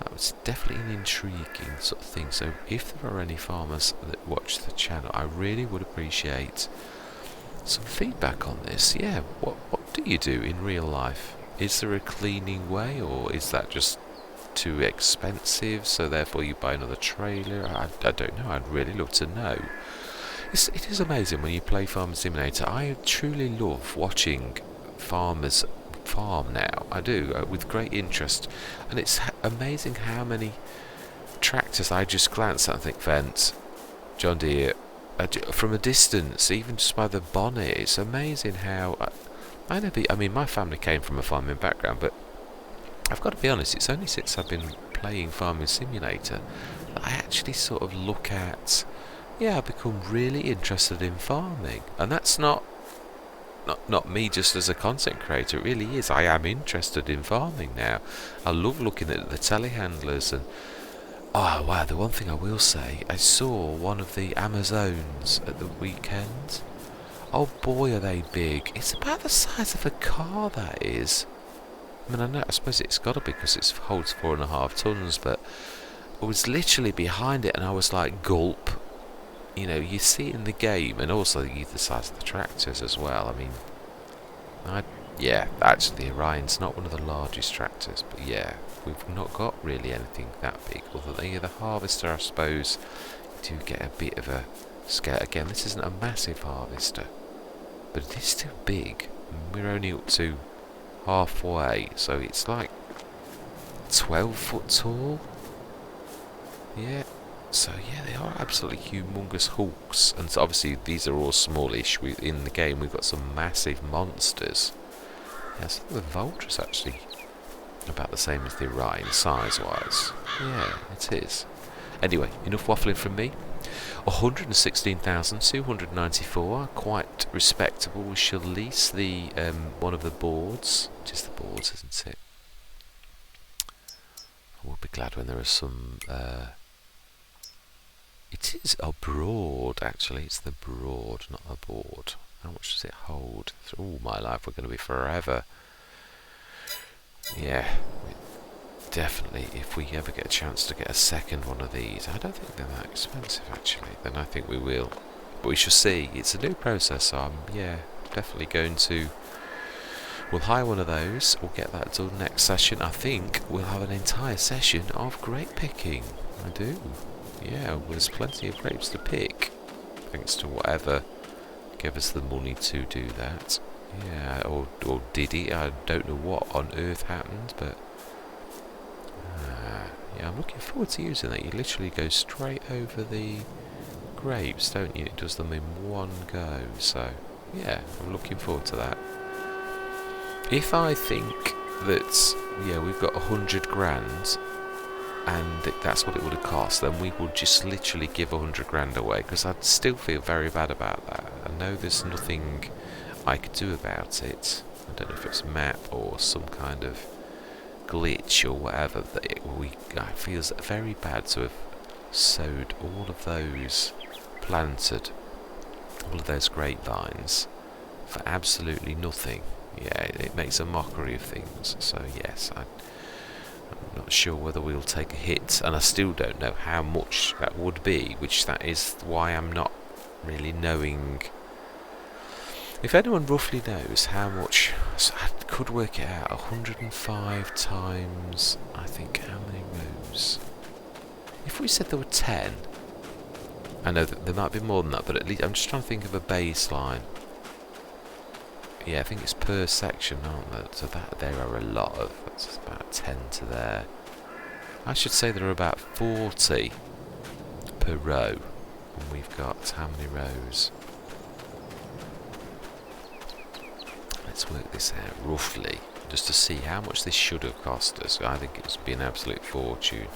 that was definitely an intriguing sort of thing. So if there are any farmers that watch the channel, I really would appreciate some feedback on this. Yeah, what do you do in real life? Is there a cleaning way, or is that just too expensive, so therefore you buy another trailer? I don't know. I'd really love to know. It is amazing when you play Farming Simulator. I truly love watching farmers farm now. I do, with great interest, and it's amazing how many tractors I just glance at and think, Fence, John Deere, from a distance, even just by the bonnet. It's amazing how I mean, my family came from a farming background, but I've got to be honest, it's only since I've been playing Farming Simulator that I actually sort of look at, yeah, I've become really interested in farming. And that's not me just as a content creator, it really is. I am interested in farming now. I love looking at the telehandlers, and oh wow, the one thing I will say, I saw one of the Amazons at the weekend. Oh boy, are they big. It's about the size of a car, that is. I mean, I suppose it's got to be because it holds 4.5 tons, but I was literally behind it and I was like, gulp. You know, you see it in the game, and also the size of the tractors as well. I mean, yeah, actually the Orion's not one of the largest tractors, but yeah, we've not got really anything that big, other than the harvester, I suppose. You do get a bit of a scale. Again, this isn't a massive harvester, but it is still big. We're only up to halfway, so it's like 12 foot tall. Yeah, so yeah, they are absolutely humongous hulks, and so obviously these are all smallish. In the game we've got some massive monsters. Yeah, so the Vulture's actually about the same as the Orion size wise. Yeah, it is. Anyway, enough waffling from me. 116,294, quite respectable. We shall lease the one of the boards. It is the boards, isn't it? I will be glad when there are some. It is a broad, actually. It's the broad, not the board. How much does it hold? All my life we're going to be forever. Yeah, definitely. If we ever get a chance to get a second one of these, I don't think they're that expensive actually. Then I think we will. But we shall see. It's a new process, so I'm definitely going to. We'll hire one of those. We'll get that done next session. I think we'll have an entire session of grape picking. I do. Yeah, there's plenty of grapes to pick, thanks to whatever gave us the money to do that. Yeah, or did he? I don't know what on earth happened, but yeah, I'm looking forward to using that. You literally go straight over the grapes, don't you? It does them in one go. So yeah, I'm looking forward to that. If I think that we've got 100 grand and that's what it would have cost, then we would just literally give 100 grand away, because I'd still feel very bad about that. I know there's nothing I could do about it. I don't know if it's map or some kind of glitch or whatever, that it feels very bad to have sowed all of those, planted all of those grapevines for absolutely nothing. Yeah, it makes a mockery of things. So yes, I'm not sure whether we'll take a hit, and I still don't know how much that would be, which that is why I'm not really knowing. If anyone roughly knows how much, so I could work it out. 105 times, I think, how many rows? If we said there were 10, I know that there might be more than that, but at least I'm just trying to think of a baseline. Yeah, I think it's per section, aren't there? So that there are a lot of. That's about 10 to there. I should say there are about 40 per row, and we've got how many rows? Let's work this out roughly, just to see how much this should have cost us. I think it would be an absolute fortune.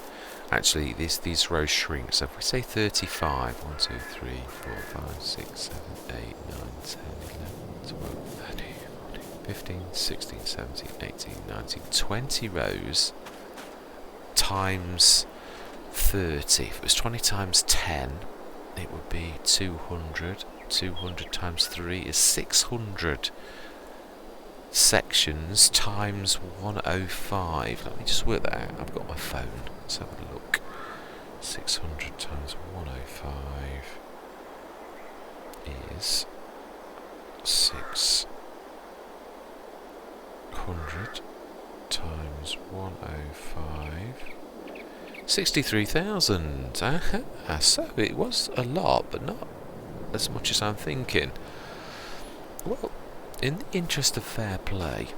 Actually, these rows shrink. So if we say 35, 1, 2, 3, 4, 5, 6, 7, 8, 9, 10, 11, 12, 13, 14, 15, 16, 17, 18, 19, 20 rows times 30. If it was 20 times 10, it would be 200. 200 times 3 is 600 sections times 105. Let me just work that out. I've got my phone. Let's have a look. 600 times 105 is 600 times 105. 63,000. So it was a lot, but not as much as I'm thinking. Well, in the interest of fair play,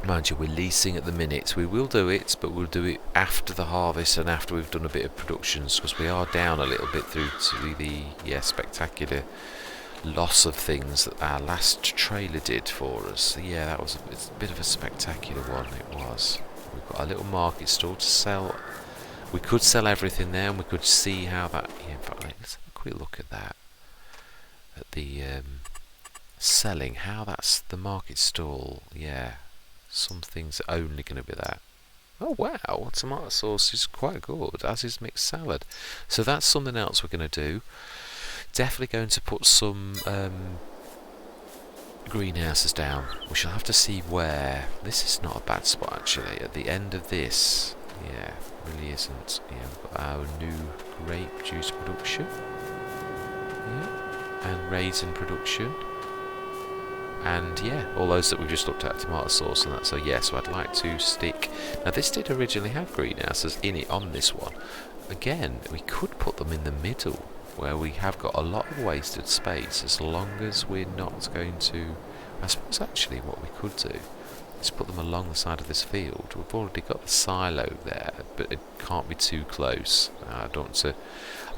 mind you, we're leasing at the minute. We will do it, but we'll do it after the harvest and after we've done a bit of productions, because we are down a little bit through to the spectacular loss of things that our last trailer did for us. So yeah, that was a bit of a spectacular one. It was. We've got a little market stall to sell. We could sell everything there, and we could see how that. Yeah, in fact, let's have a quick look at that. At the selling, how that's the market stall. Yeah, some things are only going to be that. Oh wow, tomato sauce is quite good, as is mixed salad. So that's something else we're going to do. Definitely going to put some greenhouses down. We shall have to see where. This is not a bad spot actually. At the end of this, yeah, really isn't. Yeah, we've got our new grape juice production. Yeah, and raisin production. And yeah, all those that we've just looked at, tomato sauce and that. So yeah, so I'd like to stick. Now this did originally have greenhouses in it on this one. Again, we could put them in the middle, where we have got a lot of wasted space, as long as we're not going to. I suppose actually what we could do is put them along the side of this field. We've already got the silo there, but it can't be too close. I don't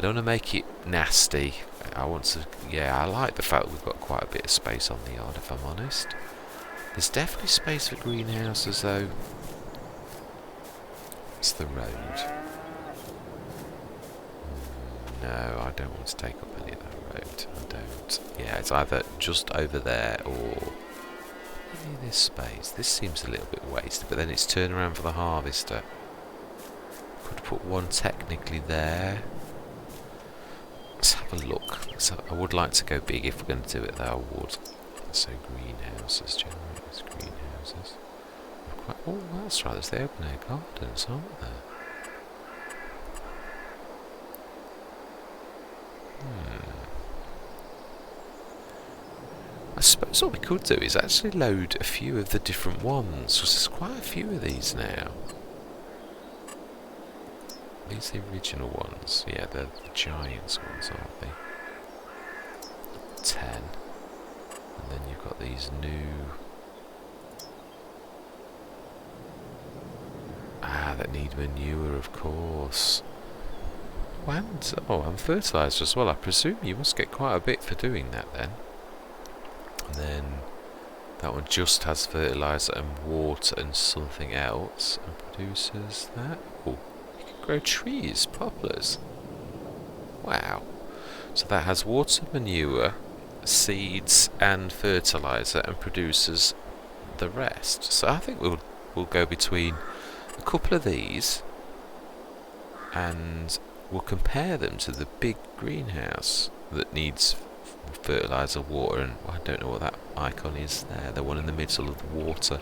want to make it nasty. I want to. Yeah, I like the fact that we've got quite a bit of space on the yard, if I'm honest. There's definitely space for greenhouses though. It's the road. No, I don't want to take up any of that road. I don't. Yeah, it's either just over there or maybe this space. This seems a little bit wasted, but then it's turn around for the harvester. Could put one technically there. let's have a look. So I would like to go big if we're going to do it, though. I would. So greenhouses, generators, greenhouses. Oh, that's right. There's the open air gardens, aren't there? I suppose what we could do is actually load a few of the different ones, because there's quite a few of these now. These are the original ones. Yeah, they're the giants ones, aren't they? 10. And then you've got these new... that need manure, of course. And fertiliser as well. I presume you must get quite a bit for doing that then. And then that one just has fertiliser and water and something else, and produces that. Oh, you can grow trees, poplars. Wow. So that has water, manure, seeds and fertiliser, and produces the rest. So I think we'll go between a couple of these, and we'll compare them to the big greenhouse that needs fertiliser, water, and I don't know what that icon is there. The one in the middle of the water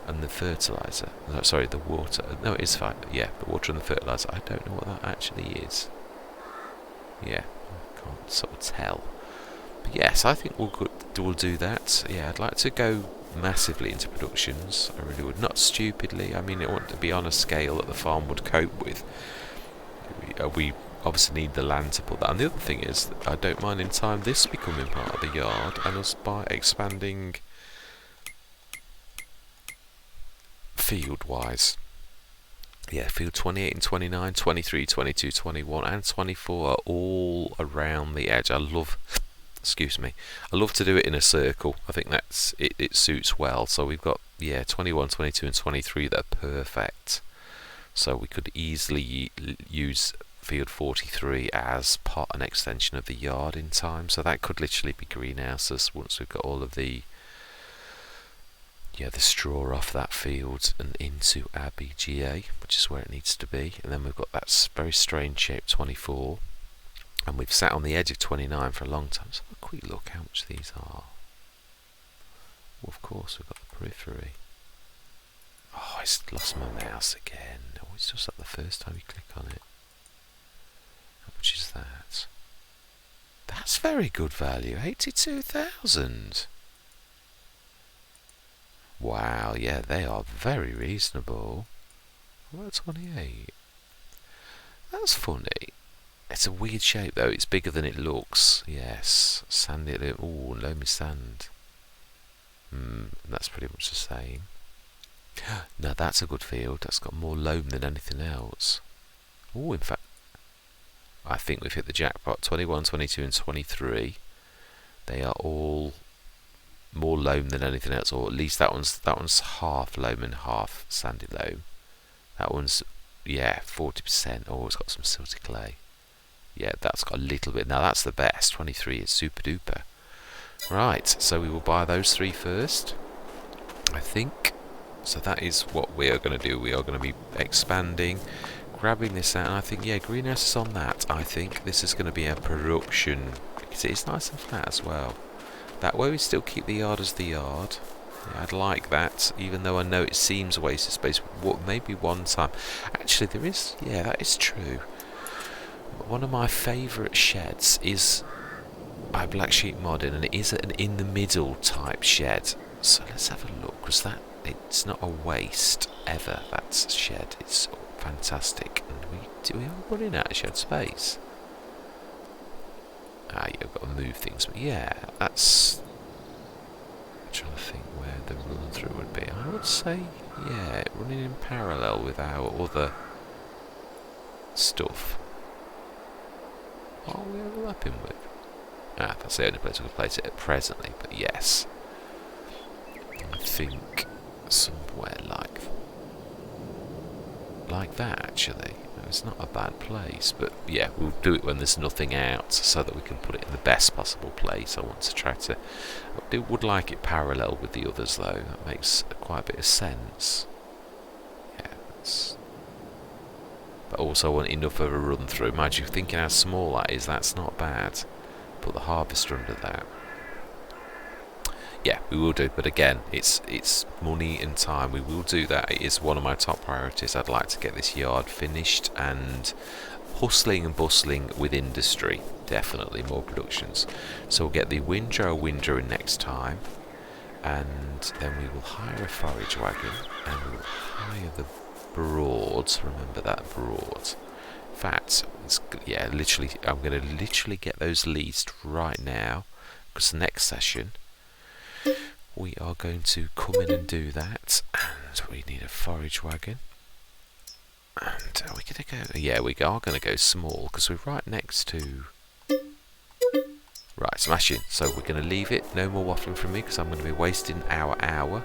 and the fertiliser. No, sorry, the water. No, it is fine. Yeah, the water and the fertiliser. I don't know what that actually is. Yeah, I can't sort of tell. But yes, I think we'll do that. Yeah, I'd like to go massively into productions. I really would. Not stupidly. I mean, I want to be on a scale that the farm would cope with. We obviously need the land to put that. And the other thing is, that I don't mind in time this becoming part of the yard, and us by expanding field-wise. Yeah, field 28 and 29, 23, 22, 21 and 24 are all around the edge. I love to do it in a circle. I think that's it suits well. So we've got 21, 22 and 23 that are perfect. So we could easily use field 43 as an extension of the yard in time. So that could literally be greenhouses once we've got all of the straw off that field and into our BGA, which is where it needs to be. And then we've got that very strange shape 24, and we've sat on the edge of 29 for a long time. So have a quick look how much these are. Well, of course we've got the periphery. Oh, I lost my mouse again. Oh, it's just like the first time you click on it. How much is that? That's very good value. 82,000. Wow, yeah, they are very reasonable. What about 28? That's funny. It's a weird shape though. It's bigger than it looks. Yes, sandy. Oh, loamy sand. That's pretty much the same. Now that's a good field. That's got more loam than anything else. Oh, in fact, I think we've hit the jackpot. 21, 22 and 23. They are all more loam than anything else, or at least that one's half loam and half sandy loam. That one's 40%. Oh, it's got some silty clay. Yeah, that's got a little bit. Now that's the best. 23 is super duper. Right, so we will buy those three first, I think. So that is what we are going to do. We are going to be expanding, grabbing this out, and I think, greenhouse is on that. I think this is going to be a production, because it is nice and flat as well. That way we still keep the yard as the yard. Yeah, I'd like that, even though I know it seems a waste of space. Maybe one time. Actually, there is, that is true. One of my favourite sheds is by Black Sheep Modern, and it is an in the middle type shed. So let's have a look, because it's not a waste ever. That shed, it's fantastic. And we are running out of shed space. You've got to move things, but that's. I'm trying to think where the run through would be. I would say, running in parallel with our other stuff. What are we overlapping with? That's the only place we can place it at presently, but yes. I think somewhere like that, actually. It's not a bad place, but we'll do it when there's nothing out, so that we can put it in the best possible place. I want to try to. I would like it parallel with the others, though. That makes quite a bit of sense. but also want enough of a run through. Mind you, thinking how small that is, that's not bad. Put the harvester under that. Yeah, we will do, but again, it's money and time. We will do that. It is one of my top priorities. I'd like to get this yard finished and hustling and bustling with industry. Definitely more productions. So we'll get the windrow next time, and then we will hire a forage wagon, and we'll hire the broads. Remember that, broads. In fact, yeah, literally, I'm going to literally get those leased right now, because the next session we are going to come in and do that, and we need a forage wagon. And are we going to go? Yeah, we are going to go small because we're right next to. Right, smashing. So we're going to leave it. No more waffling from me because I'm going to be wasting our hour.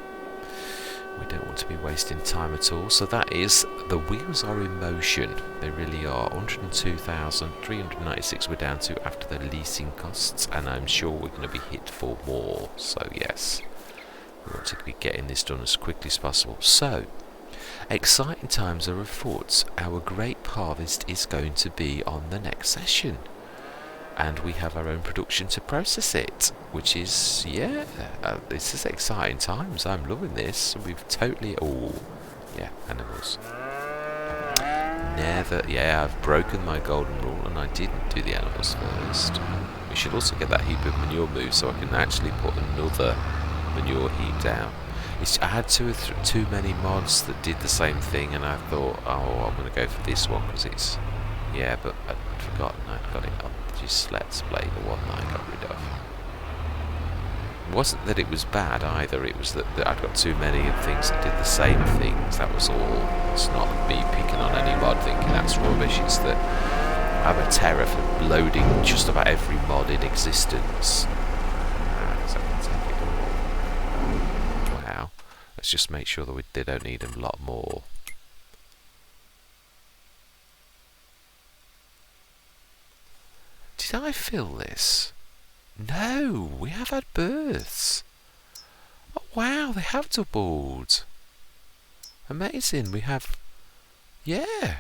We don't want to be wasting time at all. So that is, the wheels are in motion. They really are. 102,396 we're down to after the leasing costs, and I'm sure we're going to be hit for more. So yes, we want to be getting this done as quickly as possible. So, exciting times are afoot. Our grape harvest is going to be on the next session, and we have our own production to process it, which is, yeah, this is exciting times. I'm loving this. We've totally, oh, yeah, animals. Never, yeah, I've broken my golden rule and I didn't do the animals first. We should also get that heap of manure moved so I can actually put another manure heap down. I had too many mods that did the same thing, and I thought, oh, I'm going to go for this one because it's, yeah, but I'd forgotten I'd got it on. Just let's play the one that I got rid of. It wasn't that it was bad either, it was that I'd got too many of things that did the same things, that was all. It's not me picking on any mod thinking that's rubbish, it's that I'm a terror for loading just about every mod in existence. So I can take it all. Wow. Let's just make sure that they don't need a lot more. Did I fill this? No, we have had births. Oh wow, they have doubled. Amazing, we have, yeah.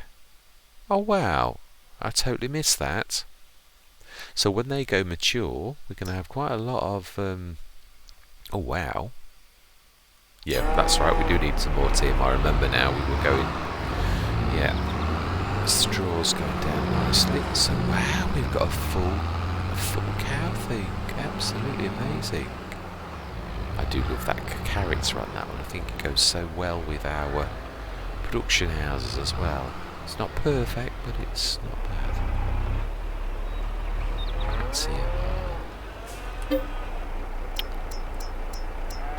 Oh wow, I totally missed that. So when they go mature, we're going to have quite a lot of, oh wow. Yeah, that's right, we do need some more Tim. I remember now, we were going, yeah. Straw's going down nicely. So wow, we've got a full cow thing. Absolutely amazing. I do love that character on that one. I think it goes so well with our production houses as well. It's not perfect, but it's not bad. Let's see it.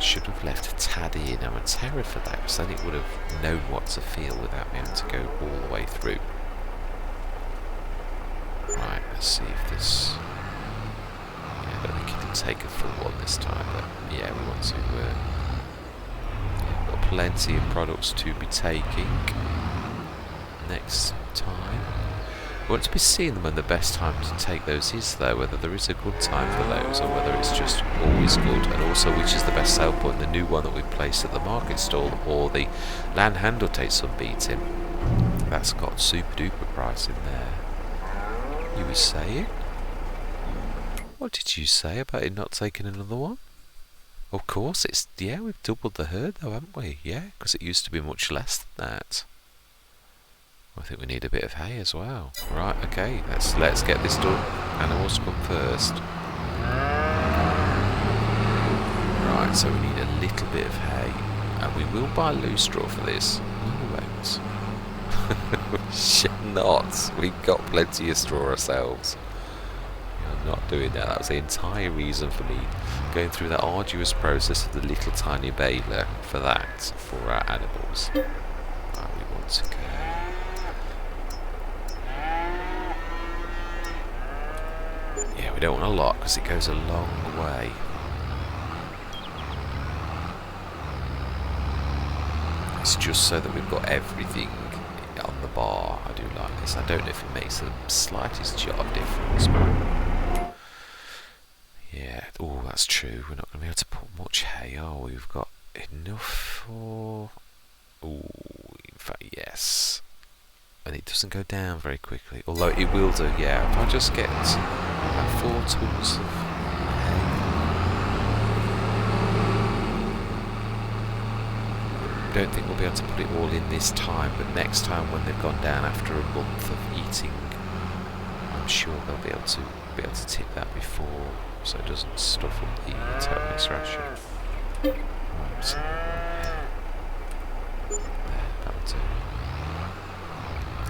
Should have left a tad in. I'm a terror for that, because then it would have known what to feel without me having to go all the way through. Right, let's see if this. Yeah, I don't think it'll take a full one this time, but yeah, we want to. Yeah, we've got plenty of products to be taking next time. We want to be seeing them when the best time to take those is, though, whether there is a good time for those or whether it's just always good, and also which is the best sale point, the new one that we placed at the market stall or the land handle takes some beating. That's got super duper price in there. You were saying? What did you say about it not taking another one? Of course, it's, yeah, we've doubled the herd though, haven't we? Yeah, because it used to be much less than that. I think we need a bit of hay as well. Right, okay, let's get this done. Animals come first. Right, so we need a little bit of hay. And we will buy loose straw for this. No, we won't. We should not. We've got plenty of straw ourselves. I'm not doing that. That was the entire reason for me going through that arduous process of the little tiny baler for that, for our animals. Right, we want to go. Yeah, we don't want a lot because it goes a long way. It's just so that we've got everything on the bar. I do like this. I don't know if it makes the slightest jot of difference, but yeah. Oh, that's true. We're not going to be able to put much hay, are we? We've got enough for. Oh, in fact, yes. and it doesn't go down very quickly, although it will do. Yeah, if I just get about 4 tons of hay. I don't think we'll be able to put it all in this time, but next time when they've gone down after a month of eating, I'm sure they'll be able to tip that before, so it doesn't stuff up the total mixed ration. Right, so there, that'll do.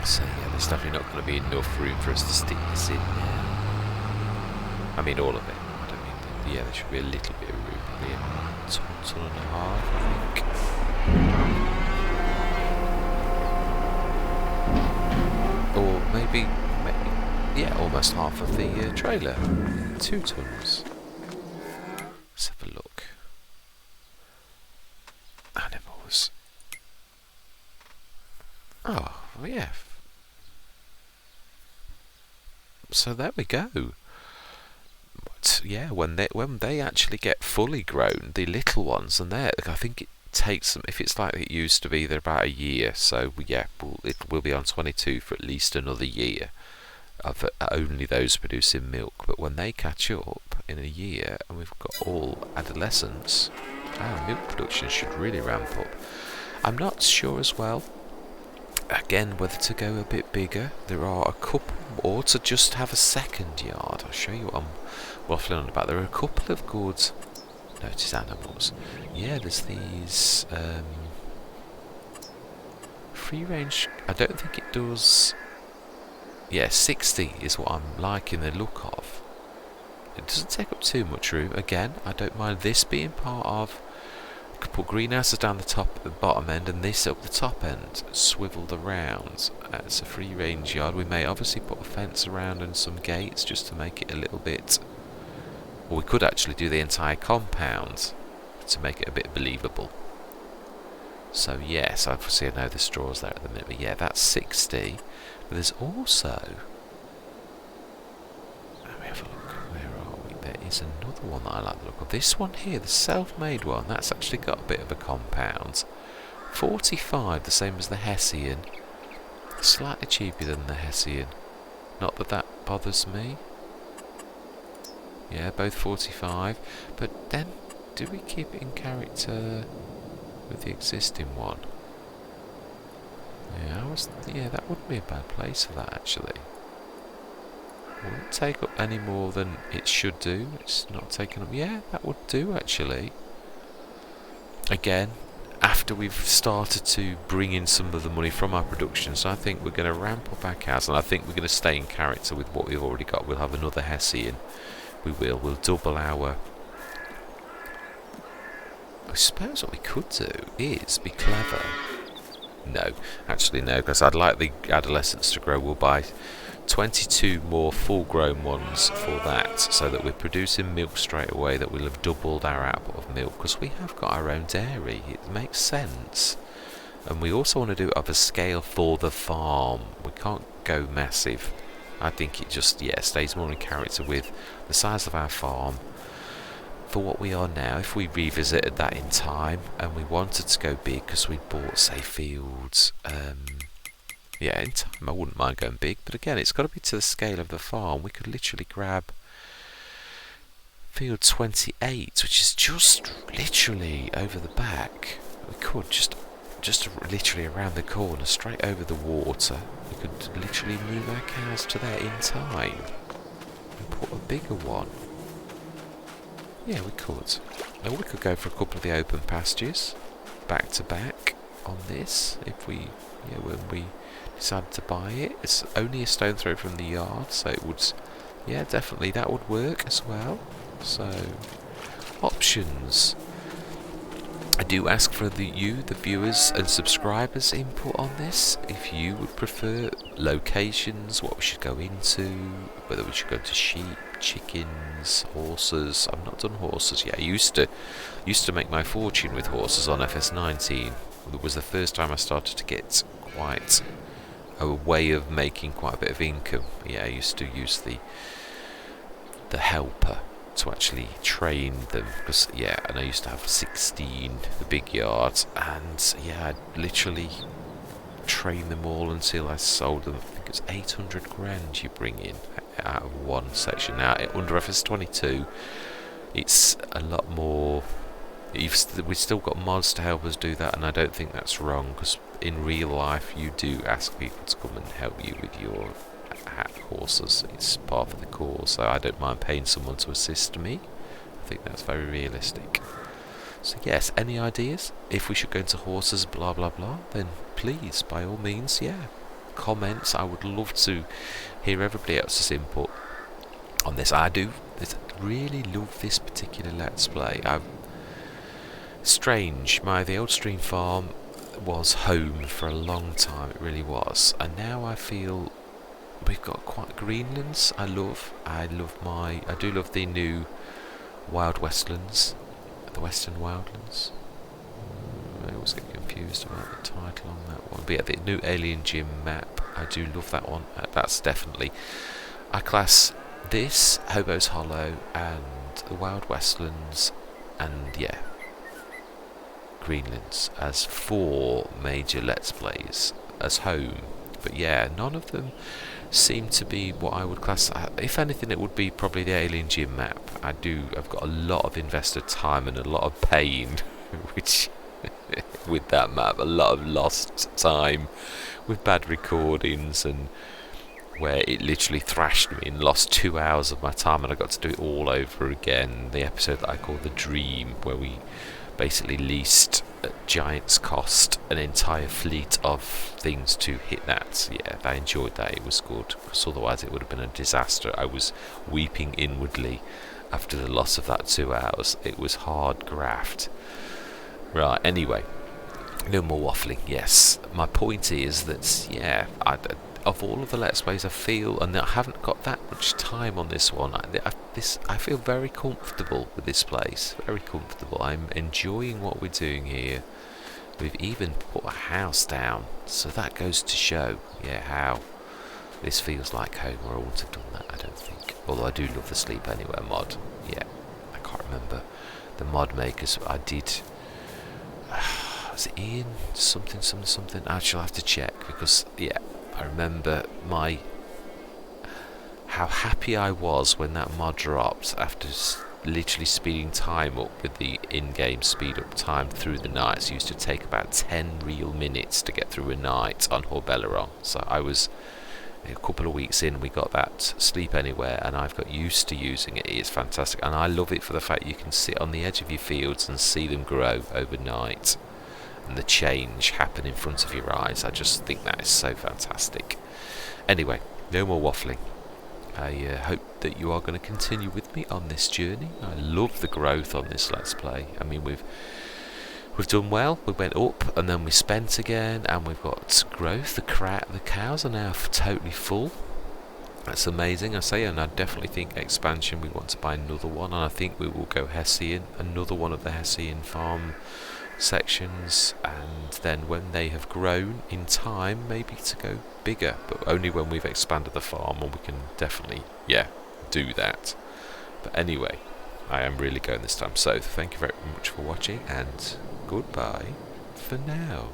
So yeah, there's definitely not going to be enough room for us to stick this in now. I mean all of it. I don't mean yeah, there should be a little bit of room, probably a ton and a half, I think. Or maybe yeah, almost half of the trailer. 2 tons. Let's have a look. Animals. Oh, yeah. So there we go. But yeah, when they actually get fully grown, the little ones, and I think it takes them, if it's like it used to be, they're about a year. So yeah, it will be on 22 for at least another year of only those producing milk. But when they catch up in a year, and we've got all adolescents, our milk production should really ramp up. I'm not sure as well, again, whether to go a bit bigger. There are a couple, or to just have a second yard. I'll show you what I'm waffling on about. There are a couple of good, notice animals. Yeah, there's these free range. I don't think it does. Yeah, 60 is what I'm liking the look of. It doesn't take up too much room. Again, I don't mind this being part of. You could put greenhouses down the top, the bottom end, and this up the top end, swiveled around. It's a free range yard. We may obviously put a fence around and some gates just to make it a little bit. Or we could actually do the entire compound to make it a bit believable. So yes, obviously I know the straw's there at the minute, but yeah, that's 60. But there's also, let me have a look, where are we? There is another one that I like the look of. This one here, the self-made one, that's actually got a bit of a compound. 45, the same as the Hessian. Slightly cheaper than the Hessian. Not that that bothers me. Yeah, both 45. But then, do we keep it in character with the existing one? Yeah, that wouldn't be a bad place for that actually. Wouldn't take up any more than it should do. It's not taking up. Yeah, that would do actually. Again, after we've started to bring in some of the money from our production, so I think we're going to ramp up our cows, and I think we're going to stay in character with what we've already got. We'll have another Hessian. We'll double our. I suppose what we could do is be clever. No, actually no, because I'd like the adolescents to grow. We'll buy 22 more full-grown ones for that, so that we're producing milk straight away, that we'll have doubled our output of milk, because we have got our own dairy. It makes sense. And we also want to do it of a scale for the farm. We can't go massive. I think it just, yeah, stays more in character with the size of our farm. For what we are now, if we revisited that in time and we wanted to go big because we bought, say, fields, yeah, in time I wouldn't mind going big, but again, it's got to be to the scale of the farm. We could literally grab field 28, which is just literally over the back. We could just literally around the corner, straight over the water. We could literally move our cows to there in time and put a bigger one. Yeah, we could. Or we could go for a couple of the open pastures, back to back on this, if we, yeah, when we decided to buy it. It's only a stone throw from the yard, so it would, yeah, definitely that would work as well. So, options. I do ask for the viewers and subscribers input on this. If you would prefer locations, what we should go into, whether we should go to sheep, chickens, horses. I've not done horses yet. I used to make my fortune with horses on FS19. It was the first time I started to get quite a way of making quite a bit of income. Yeah, I used to use the helper to actually train them, because yeah, and I used to have 16, the big yards, and yeah, I'd literally train them all until I sold them. I think it's 800 grand you bring in out of one section. Now under FS22 it's a lot more. We've still got mods to help us do that, and I don't think that's wrong, because in real life you do ask people to come and help you with your horses. It's part of the course, so I don't mind paying someone to assist me. I think that's very realistic. So yes, any ideas? If we should go into horses, blah blah blah, then please, by all means, yeah, comments. I would love to hear everybody else's input on this. I really love this particular Let's Play. Strange, the old stream farm was home for a long time, it really was, and now I feel we've got quite Greenlands. I do love the new Wild Westlands, the Western Wildlands. I always get confused about the title on that one, but yeah, the new Alien Gym map, I do love that one. That's definitely, I class this, Hobo's Hollow, and the Wild Westlands, and yeah, Greenlands as 4 major Let's Plays as home. But yeah, none of them seem to be what I would class. If anything, it would be probably the Alien Gym map. I've got a lot of invested time and a lot of pain which with that map, a lot of lost time with bad recordings, and where it literally thrashed me and lost 2 hours of my time, and I got to do it all over again. The episode that I call The Dream, where we basically leased at giant's cost an entire fleet of things to hit that. Yeah, I enjoyed that. It was good, because otherwise it would have been a disaster. I was weeping inwardly after the loss of that 2 hours. It was hard graft. Right, anyway, no more waffling. Yes, my point is that, yeah, of all of the Let's Plays, I feel, and I haven't got that much time on this one, I feel very comfortable with this place. Very comfortable. I'm enjoying what we're doing here. We've even put a house down, so that goes to show, yeah, how this feels like home. Or I wouldn't have done that, I don't think. Although I do love the Sleep Anywhere mod. Yeah, I can't remember the mod makers. I did. Was it Ian? Something. I shall have to check, because yeah, I remember how happy I was when that mod dropped, after literally speeding time up with the in-game speed up time through the nights. It used to take about 10 real minutes to get through a night on Horbelleron. So I was a couple of weeks in, we got that Sleep Anywhere, and I've got used to using it. It's fantastic, and I love it for the fact you can sit on the edge of your fields and see them grow overnight, and the change happen in front of your eyes. I just think that is so fantastic. Anyway, no more waffling. I hope that you are going to continue with me on this journey. I love the growth on this Let's Play. I mean, we've done well. We went up and then we spent again, and we've got growth. The cows are now totally full. That's amazing, I say, and I definitely think expansion, we want to buy another one, and I think we will go Hessian, another one of the Hessian farm sections, and then when they have grown in time, maybe to go bigger, but only when we've expanded the farm, and we can definitely, yeah, do that. But anyway, I am really going this time, so thank you very much for watching, and goodbye for now.